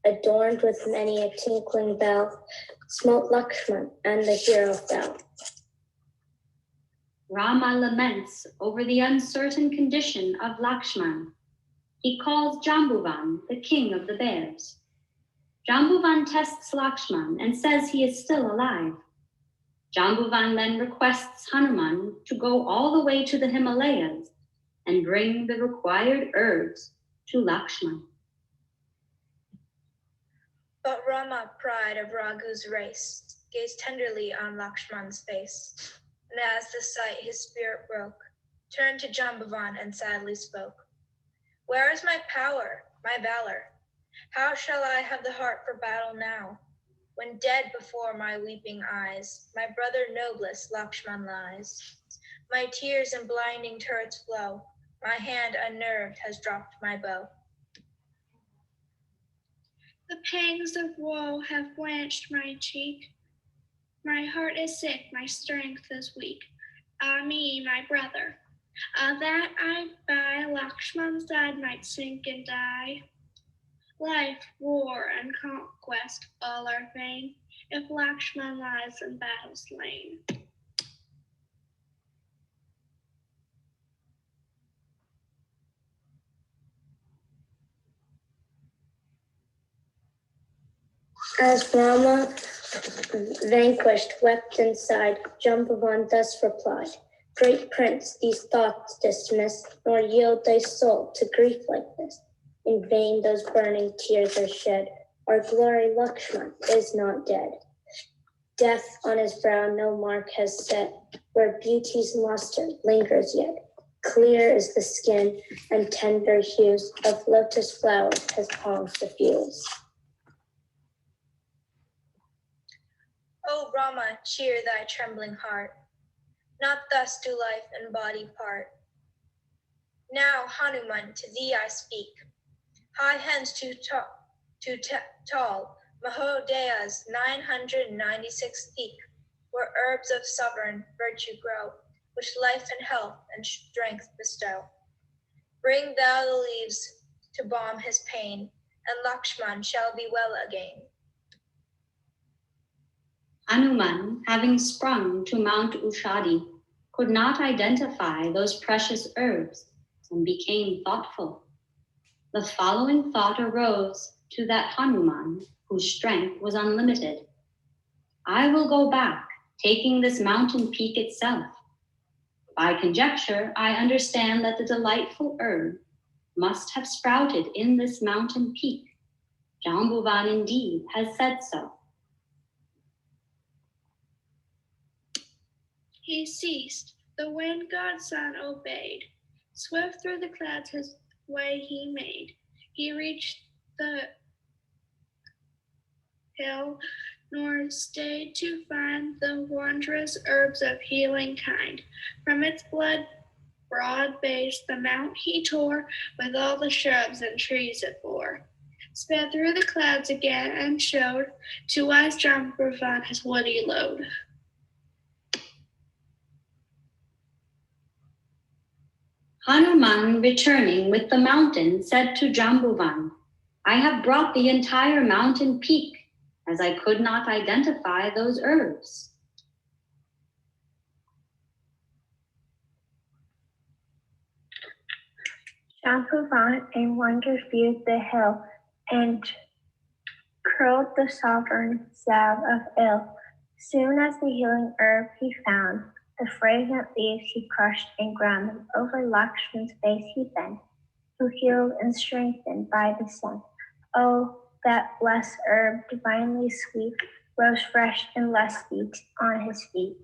adorned with many a tinkling bell, smote Lakshman, and the hero fell. Rama laments over the uncertain condition of Lakshman. He calls Jambuvan the king of the bears. Jambuvan tests Lakshman and says he is still alive. Jambuvan then requests Hanuman to go all the way to the Himalayas and bring the required herbs to Lakshman. But Rama, pride of Raghu's race, gazed tenderly on Lakshman's face, and as the sight his spirit broke, turned to Jambuvan and sadly spoke. Where is my power, my valor? How shall I have the heart for battle now? When dead before my weeping eyes, my brother noblest Lakshman lies. My tears in blinding turrets flow, my hand unnerved has dropped my bow. The pangs of woe have blanched my cheek. My heart is sick, my strength is weak. Ah me, my brother, that I by Lakshman's side might sink and die. Life, war, and conquest all are vain, if Lakshman lies in battle slain. As Rama, vanquished, wept and sighed, Jambavan thus replied, Great prince, these thoughts dismiss, nor yield thy soul to grief like this. In vain those burning tears are shed, our glory Lakshman is not dead. Death on his brow no mark has set, where beauty's luster lingers yet. Clear is the skin, and tender hues of lotus flowers his palms diffuse. O Rama, cheer thy trembling heart. Not thus do life and body part. Now, Hanuman, to thee I speak. High hens too tall, Mahodaya's 996 peak, where herbs of sovereign virtue grow, which life and health and strength bestow. Bring thou the leaves to balm his pain, and Lakshman shall be well again. Hanuman, having sprung to Mount Ushadi, could not identify those precious herbs and became thoughtful. The following thought arose to that Hanuman, whose strength was unlimited. I will go back, taking this mountain peak itself. By conjecture, I understand that the delightful herb must have sprouted in this mountain peak. Jambuvan indeed has said so. He ceased. The wind god's son obeyed. Swift through the clouds his way he made. He reached the hill, nor stayed to find the wondrous herbs of healing kind. From its broad base the mount he tore, with all the shrubs and trees it bore. Sped through the clouds again and showed to wise Jambuvan his woody load. Hanuman, returning with the mountain, said to Jambuvan, I have brought the entire mountain peak, as I could not identify those herbs. Jambuvan in wonder viewed the hill, and curled the sovereign salve of ill. Soon as the healing herb he found, the fragrant leaves he crushed and ground them. Over Lakshman's face he bent, who healed and strengthened by the sun. Oh, that blessed herb, divinely sweet, rose fresh and lusty on his feet.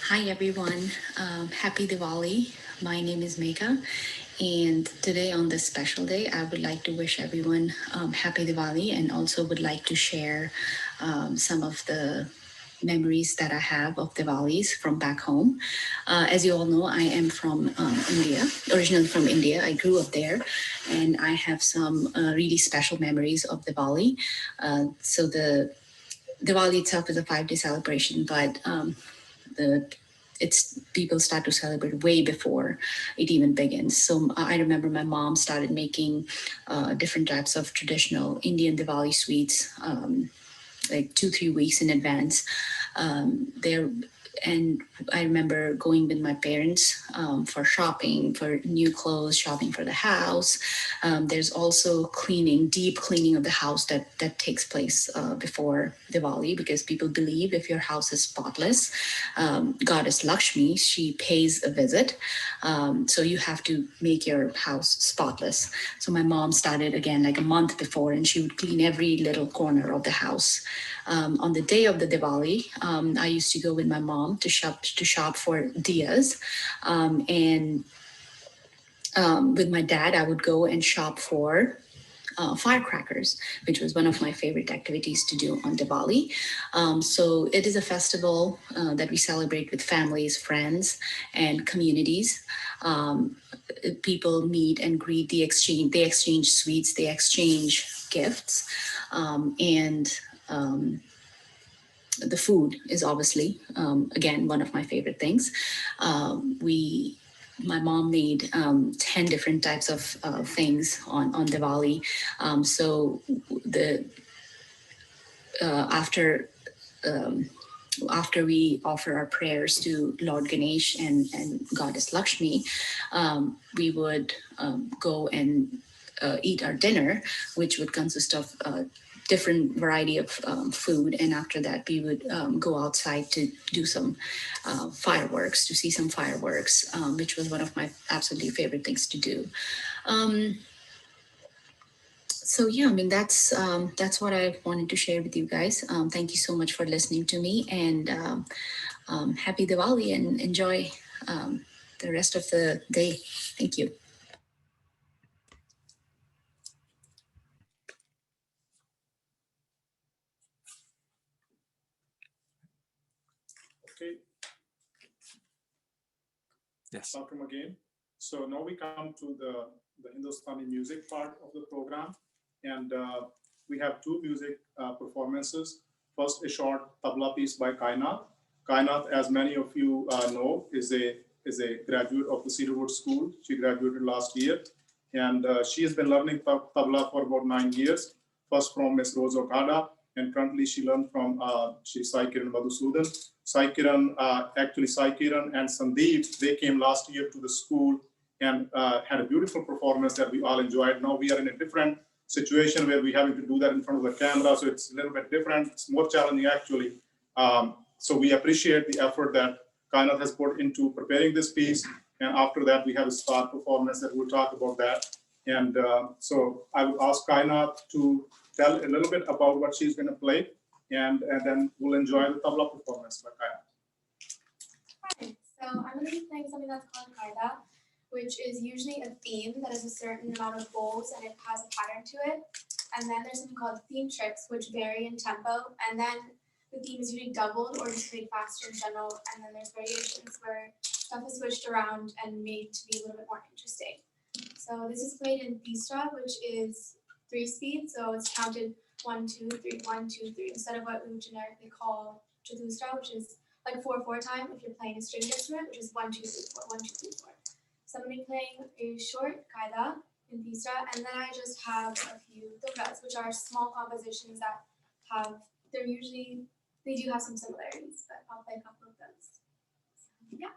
Hi everyone, happy Diwali. My name is Megha, and today on this special day, I would like to wish everyone happy Diwali, and also would like to share some of the memories that I have of Diwalis from back home. As you all know, I am from India, originally from India. I grew up there, and I have some really special memories of Diwali. So the Diwali itself is a 5-day celebration, but people start to celebrate way before it even begins. So I remember my mom started making different types of traditional Indian Diwali sweets like 2-3 weeks in advance. And I remember going with my parents for shopping, for new clothes, shopping for the house. There's also deep cleaning of the house that takes place before Diwali, because people believe if your house is spotless, Goddess Lakshmi, she pays a visit. So you have to make your house spotless. So my mom started again like a month before, and she would clean every little corner of the house. On the day of the Diwali, I used to go with my mom to shop for diyas, and with my dad, I would go and shop for firecrackers, which was one of my favorite activities to do on Diwali. So it is a festival that we celebrate with families, friends, and communities. People meet and greet, they exchange sweets, they exchange gifts, and the food is obviously, again, one of my favorite things. My mom made 10 different types of things on Diwali. So after we offer our prayers to Lord Ganesh and Goddess Lakshmi, we would go and eat our dinner, which would consist of different variety of food. And after that, we would go outside to do some fireworks, to see some fireworks, which was one of my absolutely favorite things to do. So yeah, I mean, that's what I wanted to share with you guys. Thank you so much for listening to me, and happy Diwali, and enjoy the rest of the day. Thank you. Yes. Welcome again. So now we come to the Hindustani music part of the program. And we have two music performances. First, a short tabla piece by Kainath. Kainath, as many of you know, is a graduate of the Cedarwood School. She graduated last year. And she has been learning tabla for about 9 years. First from Ms. Rose Okada, and currently she learned from Sai Kiran Madhusudan. Sai Kiran and Sandeep, they came last year to the school and had a beautiful performance that we all enjoyed. Now we are in a different situation where we're having to do that in front of the camera, so it's a little bit different. It's more challenging actually. So we appreciate the effort that Kainath has put into preparing this piece. And after that, we have a star performance that we'll talk about that. And so I would ask Kainath to tell a little bit about what she's going to play, and then we'll enjoy the tabla performance by Kainath. Hi, so I'm going to be playing something that's called Kaida, which is usually a theme that has a certain amount of bowls and it has a pattern to it. And then there's something called theme tricks, which vary in tempo. And then the theme is usually doubled or just played faster in general. And then there's variations where stuff is switched around and made to be a little bit more interesting. So this is played in Tisra, which is 3 speed. So it's counted 1, 2, 3, 1, 2, 3, instead of what we would generically call Chatusra, which is like 4/4 time if you're playing a stringed instrument, which is 1, 2, 3, 4, 1, 2, 3, 4. So I'm going to be playing a short kaida in Tisra, and then I just have a few dobras, which are small compositions that they do have some similarities, but I'll play a couple of those. So, yeah.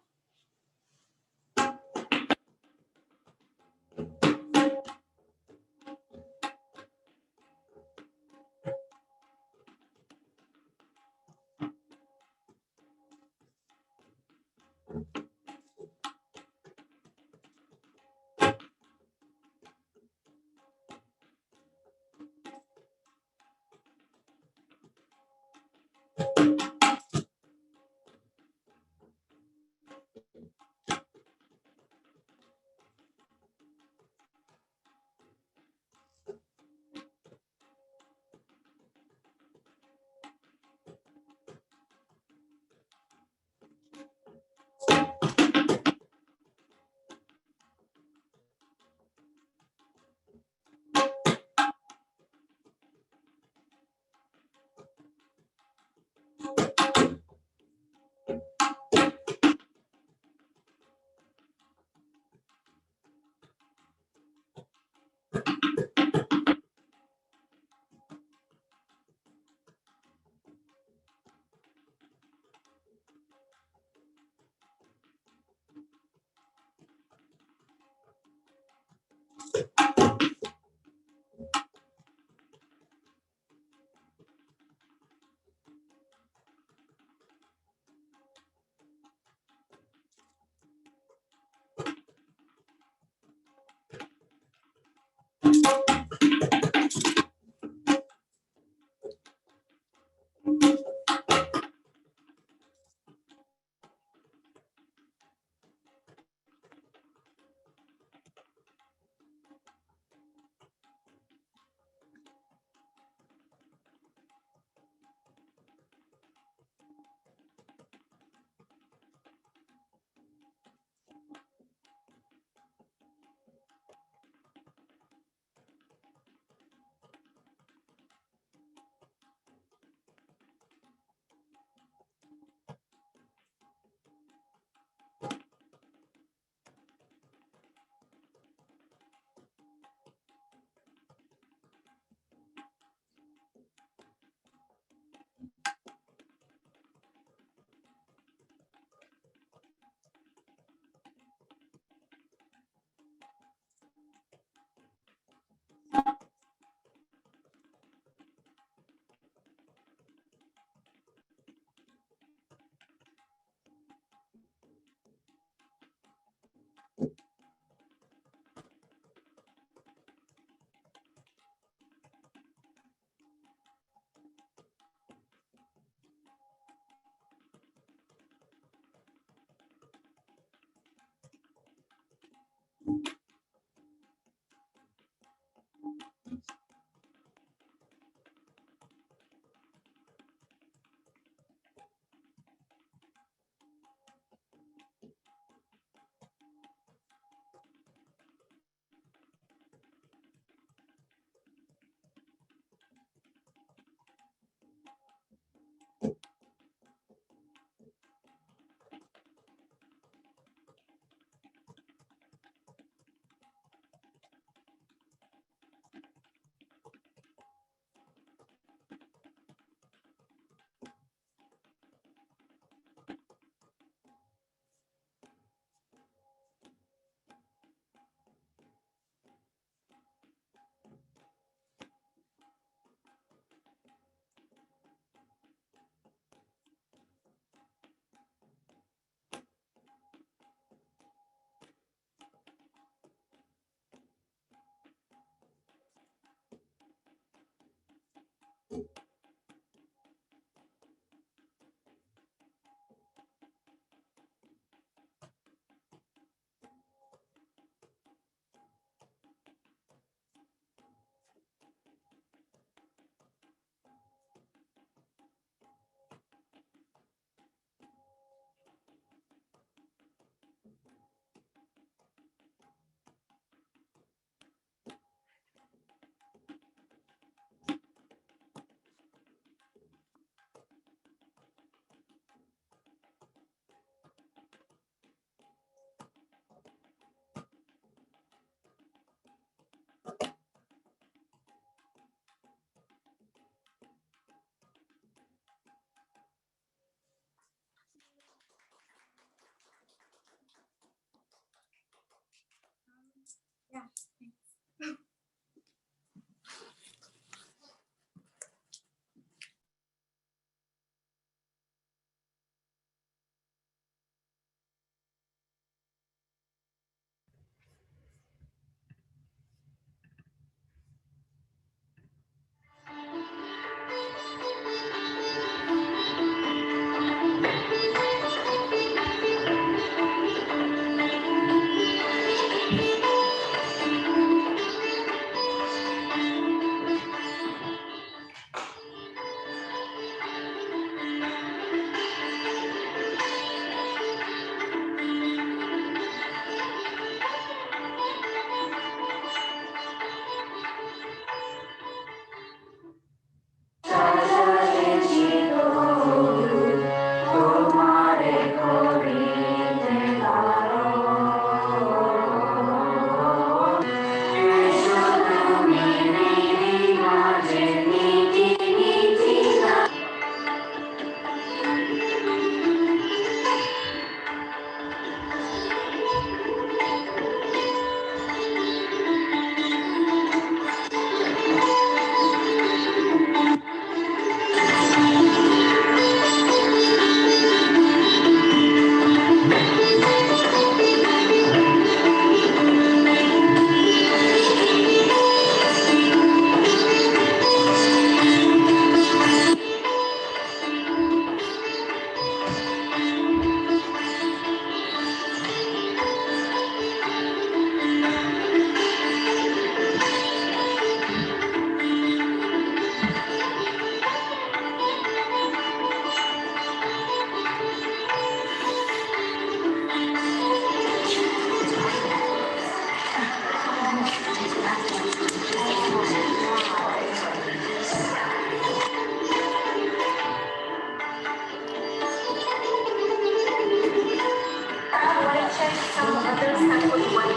Some others have put one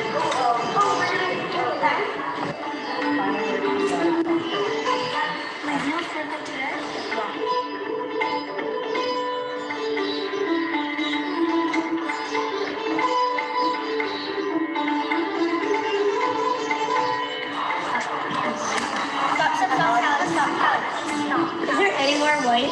Like no survey today? Stop. Is there any more white?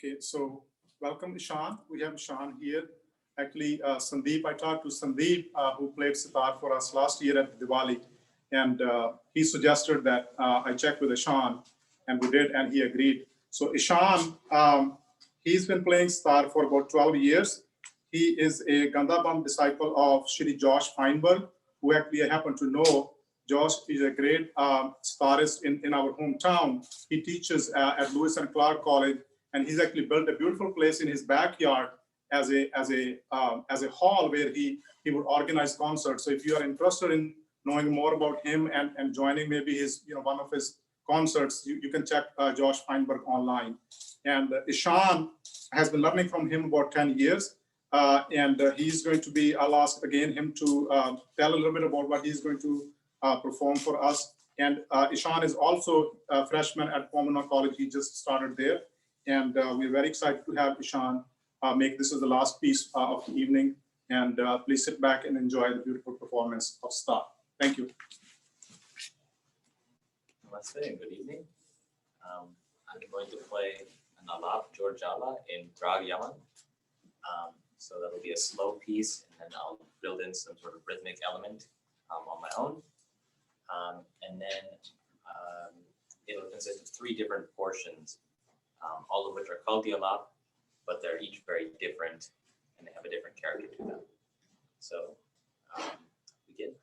Okay, so welcome, Ishan. We have Ishan here. Actually, Sandeep, I talked to Sandeep, who played sitar for us last year at Diwali, and he suggested that I check with Ishan, and we did, and he agreed. So Ishan, he's been playing sitar for about 12 years. He is a Gandhabam disciple of Shri Josh Feinberg, who actually I happen to know. Josh is a great sitarist in our hometown. He teaches at Lewis and Clark College, and he's actually built a beautiful place in his backyard as a hall where he would organize concerts. So if you are interested in knowing more about him and joining maybe his one of his concerts, you can check Josh Feinberg online. And Ishan has been learning from him about 10 years. And he's going to be, I'll ask again him to tell a little bit about what he's going to perform for us. And Ishan is also a freshman at Pomona College. He just started there. And we're very excited to have Ishan make this as the last piece of the evening. And please sit back and enjoy the beautiful performance of Star. Thank you. Namaste and good evening. I'm going to play an Alap Georgiala in Drag Yaman. So that'll be a slow piece, and then I'll build in some sort of rhythmic element on my own. And then it'll consist of 3 different portions, all of which are called the Alap, but they're each very different, and they have a different character to them. So begin.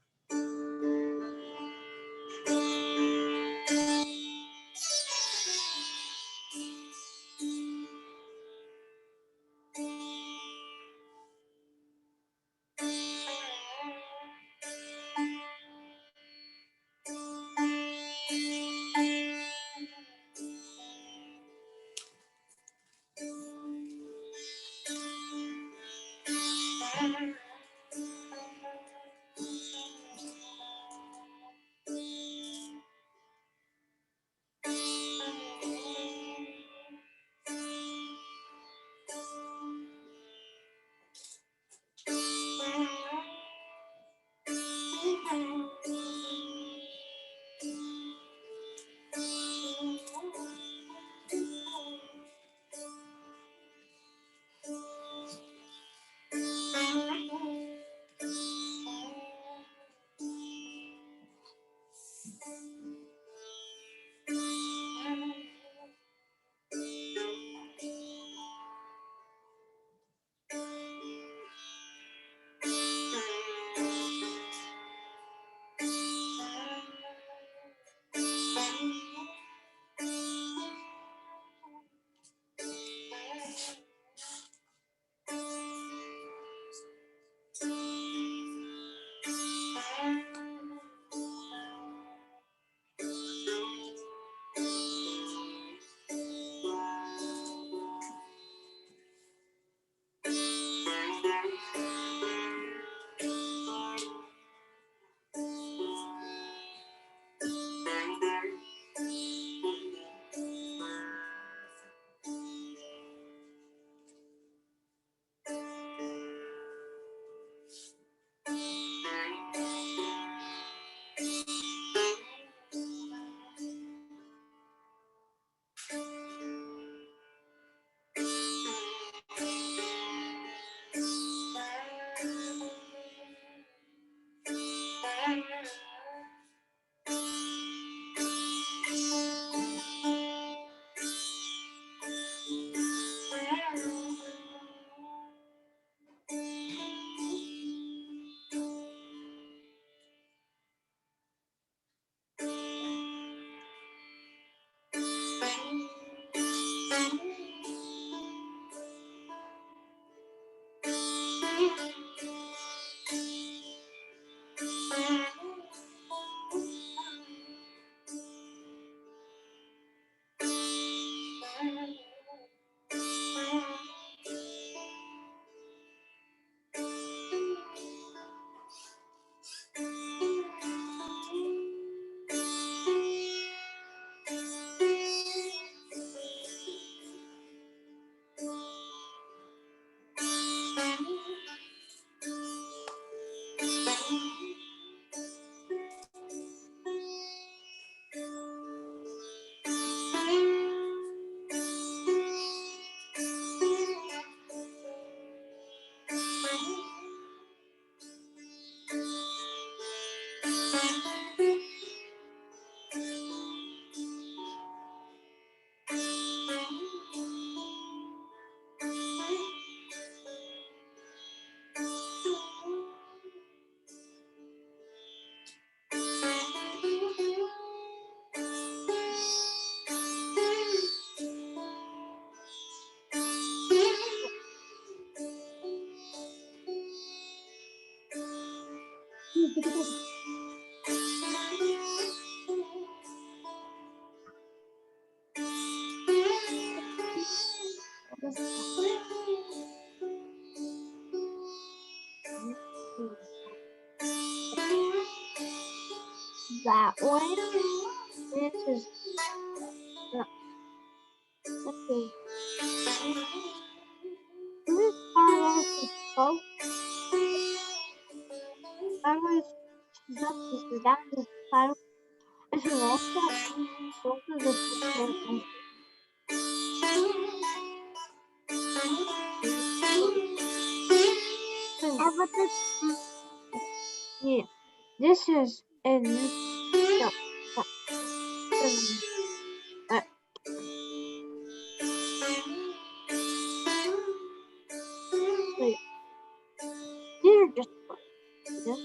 That one. This is this part is both. I'm going to up this is down this title. If you roll that both of the pictures but this yeah. This is in no uh, wait, these are just this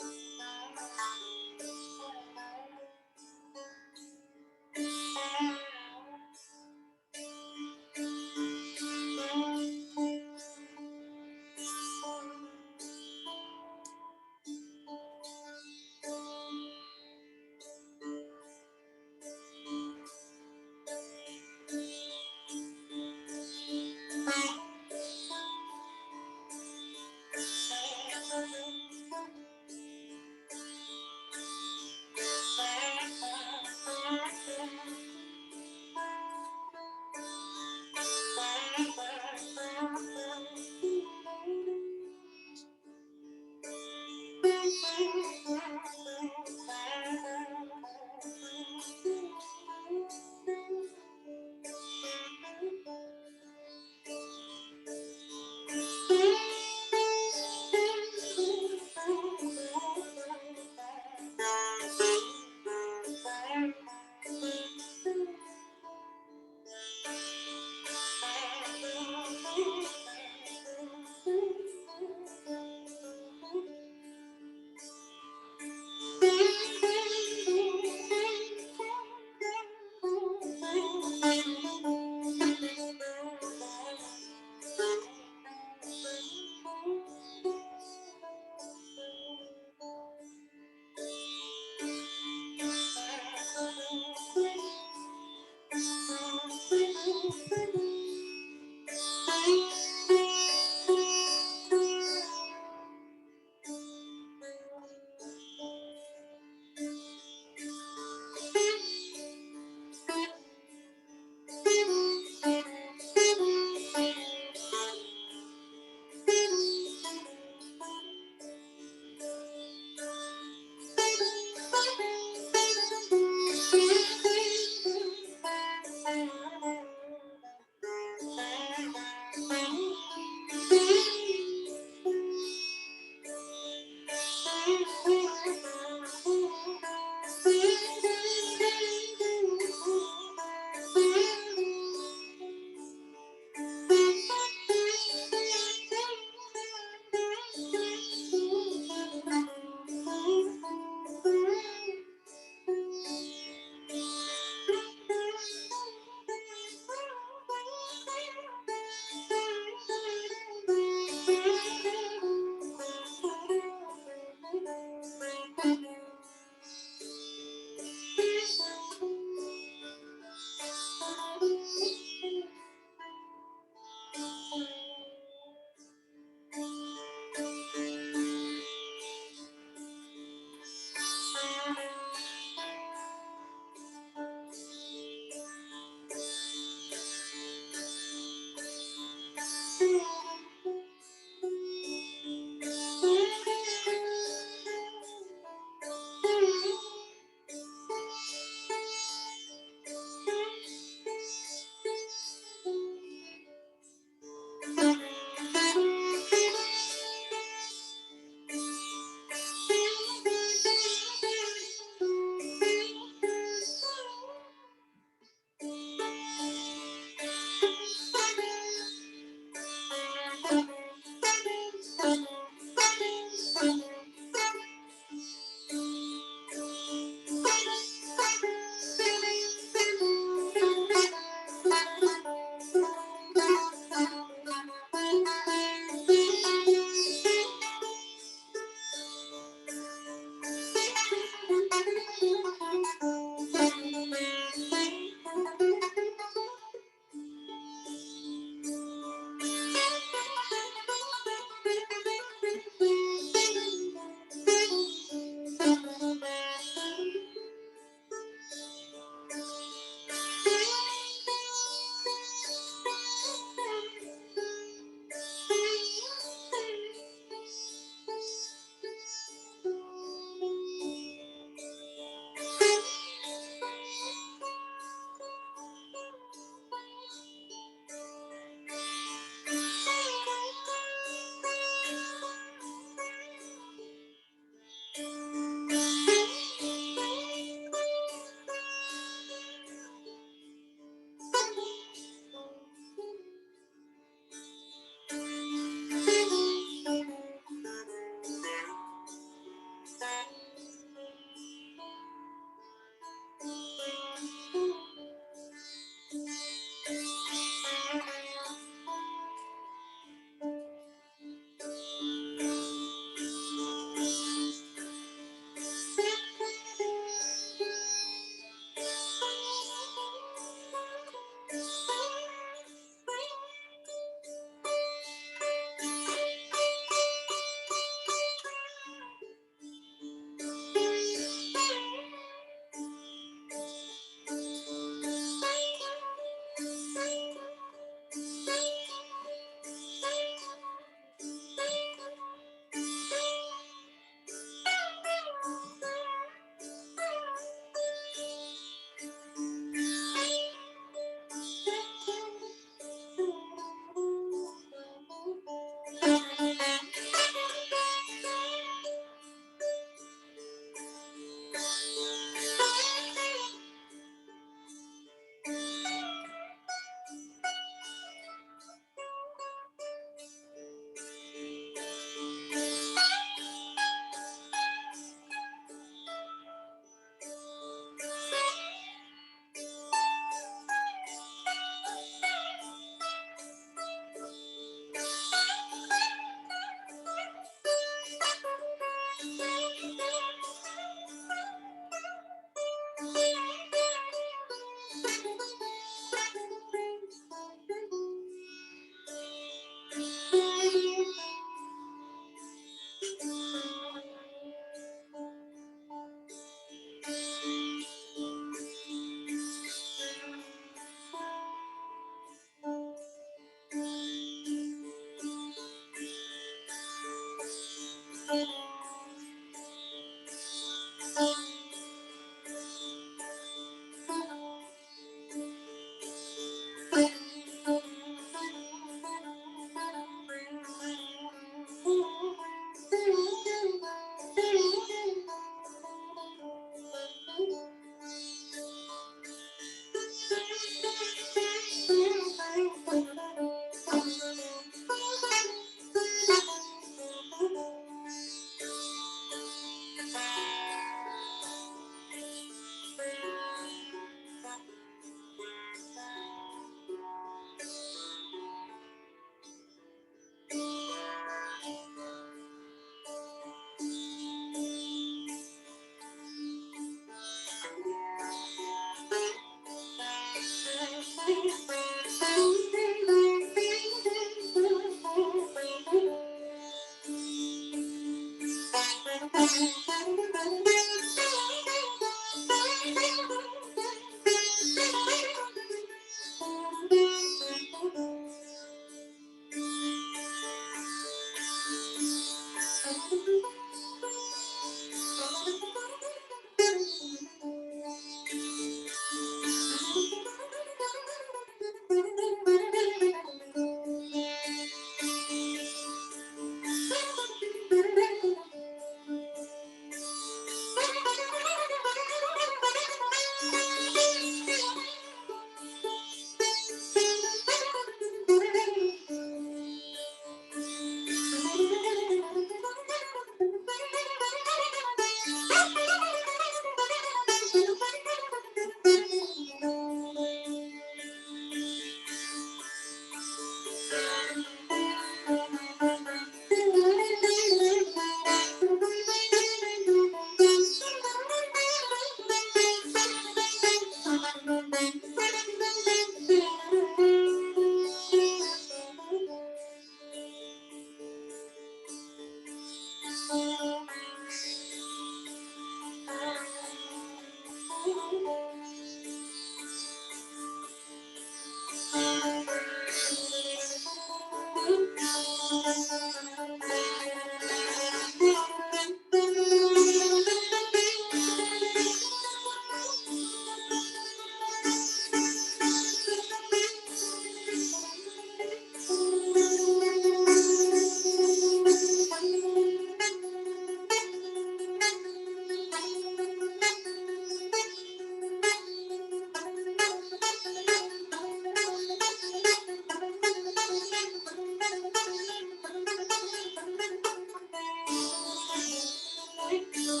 Thank you.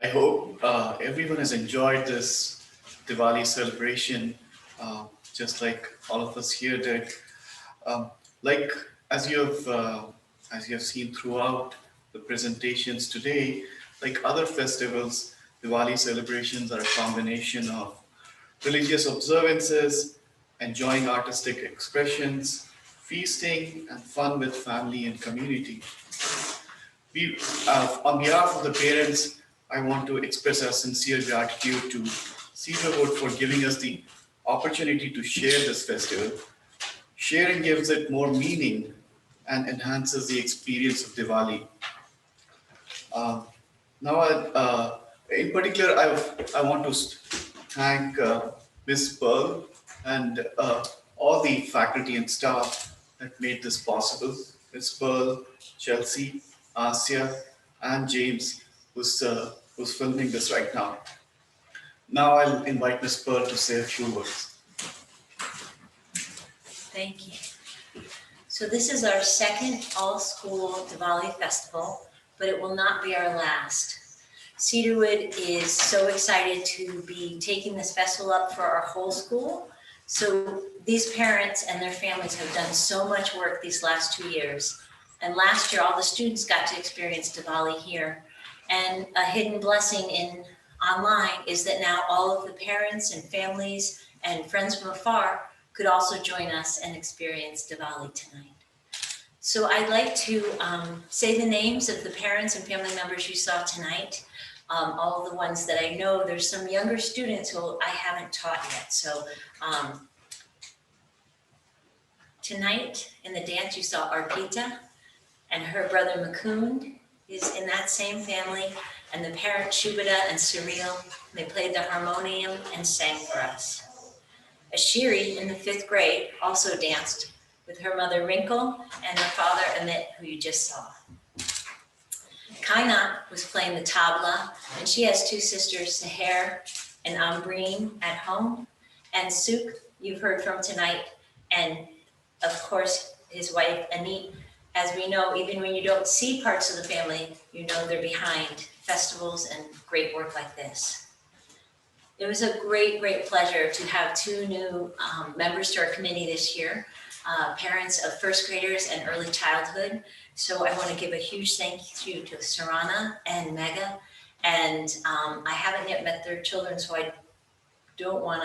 I hope everyone has enjoyed this Diwali celebration, just like all of us here did. Like as you have seen throughout the presentations today, like other festivals, Diwali celebrations are a combination of religious observances, enjoying artistic expressions, feasting, and fun with family and community. On behalf of the parents, I want to express our sincere gratitude to Cedarwood for giving us the opportunity to share this festival. Sharing gives it more meaning and enhances the experience of Diwali. Uh, Now, in particular, I want to thank Ms. Pearl and all the faculty and staff that made this possible. Ms. Pearl, Chelsea, Asia, and James, who's filming this right now. Now I'll invite Ms. Pearl to say a few words. Thank you. So this is our second all-school Diwali festival, but it will not be our last. Cedarwood is so excited to be taking this festival up for our whole school. So these parents and their families have done so much work these last 2 years. And last year, all the students got to experience Diwali here. And a hidden blessing in online is that now all of the parents and families and friends from afar could also join us and experience Diwali tonight. So I'd like to say the names of the parents and family members you saw tonight. All the ones that I know. There's some younger students who I haven't taught yet. So tonight in the dance you saw Arpita and her brother Mukund is in that same family, and the parents Shubhita and Surreal. They played the harmonium and sang for us. Ashiri in the 5th grade also danced with her mother Wrinkle and her father Amit, who you just saw. Kainat was playing the tabla, and she has 2 sisters, Seher and Ambreen at home, and Suk, you've heard from tonight, and of course, his wife Anit. As we know, even when you don't see parts of the family, you know they're behind festivals and great work like this. It was a great, great pleasure to have 2 new members to our committee this year. parents of first graders and early childhood. So I want to give a huge thank you to Sarana and Mega. And I haven't yet met their children, so I don't want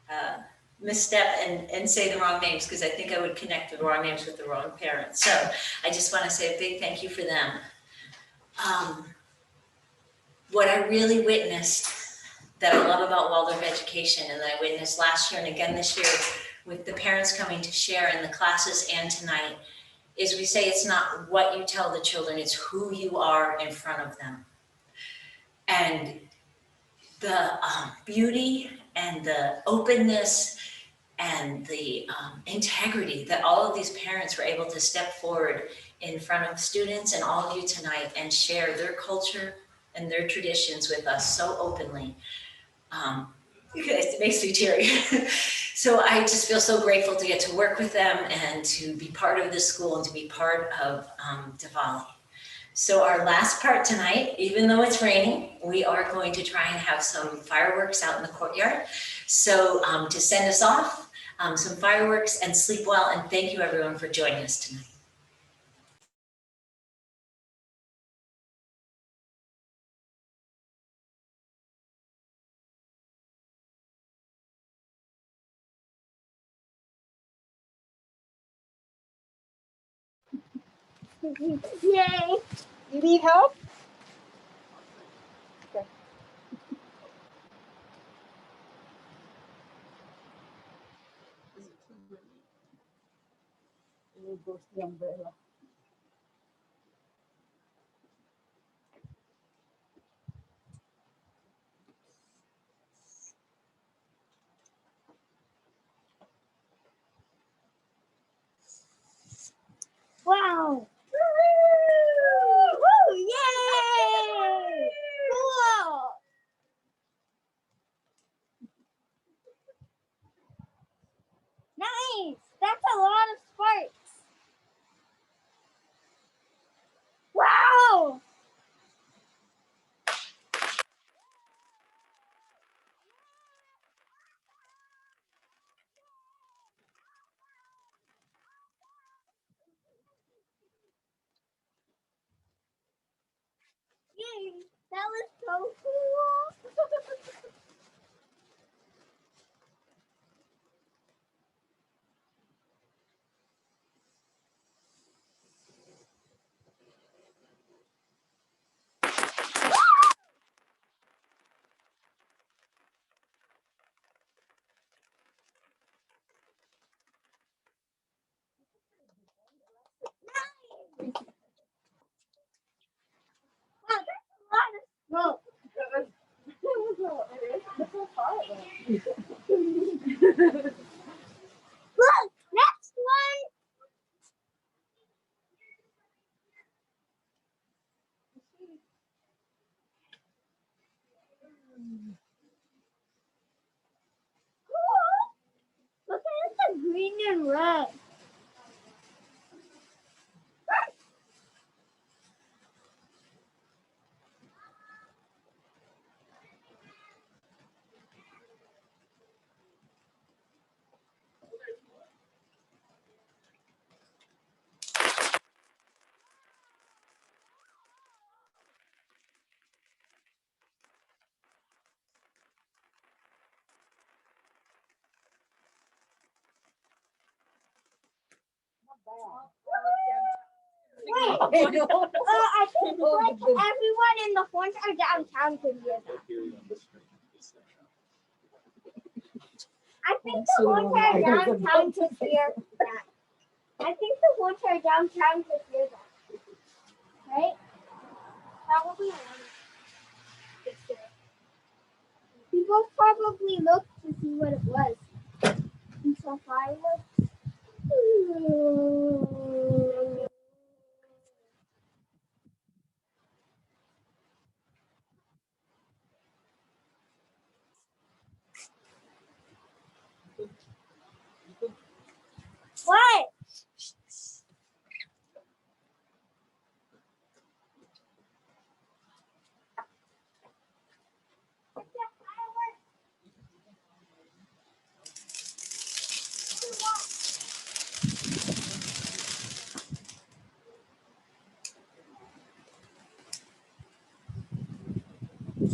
to misstep and say the wrong names, because I think I would connect the wrong names with the wrong parents. So I just want to say a big thank you for them. What I really witnessed that I love about Waldorf education, and that I witnessed last year and again this year with the parents coming to share in the classes and tonight, is we say it's not what you tell the children, it's who you are in front of them. And the beauty and the openness and the integrity that all of these parents were able to step forward in front of students and all of you tonight and share their culture and their traditions with us so openly. It makes me teary. So I just feel so grateful to get to work with them and to be part of this school and to be part of Diwali. So our last part tonight, even though it's raining, we are going to try and have some fireworks out in the courtyard. So to send us off, some fireworks, and sleep well, and thank you everyone for joining us tonight. Yay! You need help? Okay. We'll go to the umbrella. Wow! Woo! Yay! Cool! Nice! That's a lot of sparks. Wow! Yay! That was so cool! Wow, that's a lot of smoke. Look, next one. Cool. Look at the green and red. Wait, I think like everyone in the front or downtown can hear that. I think the ones that are downtown can hear that. I think the ones that are downtown can hear that. Right? Probably. People probably looked to see what it was. And so fireworks. What? Mama,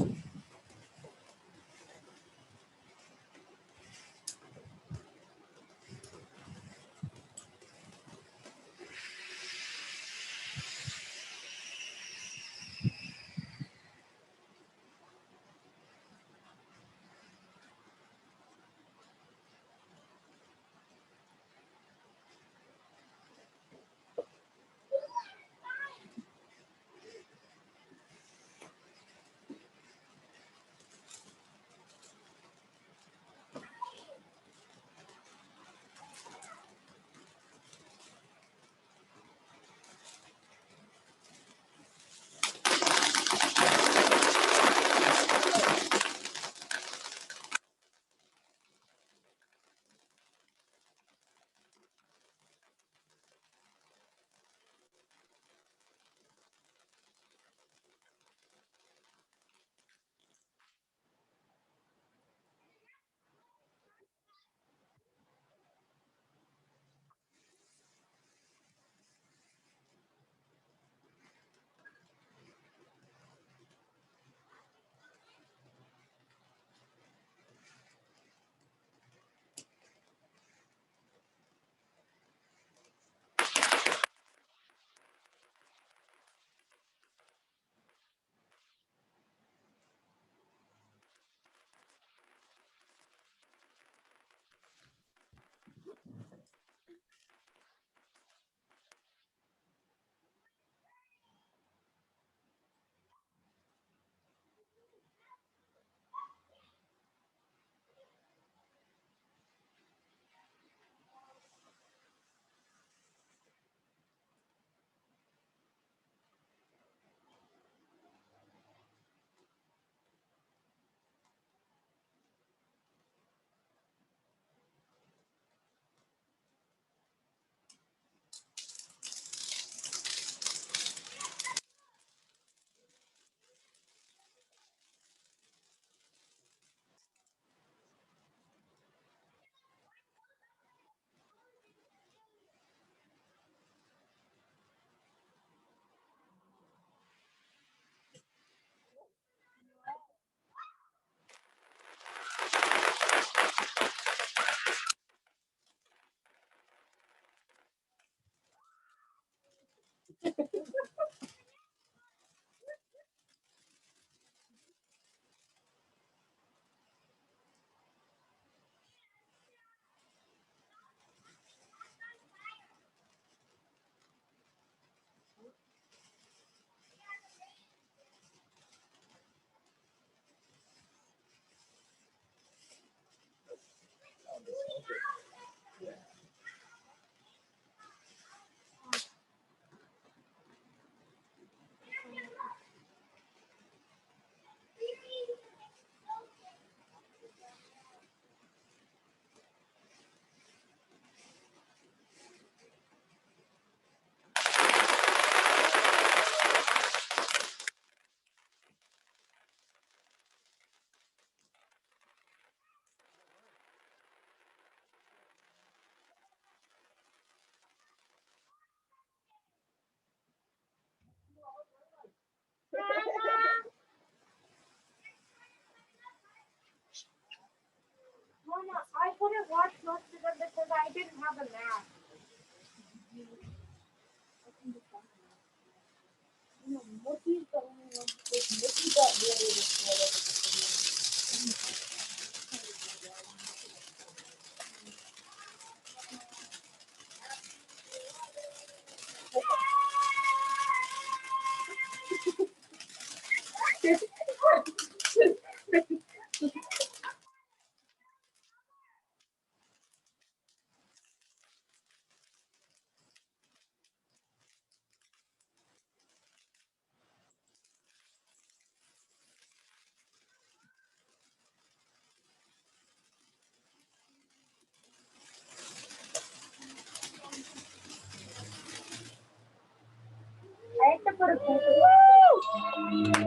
I couldn't watch most of them because I didn't have a map. Mookie's the only one. Mookie got really I have to put a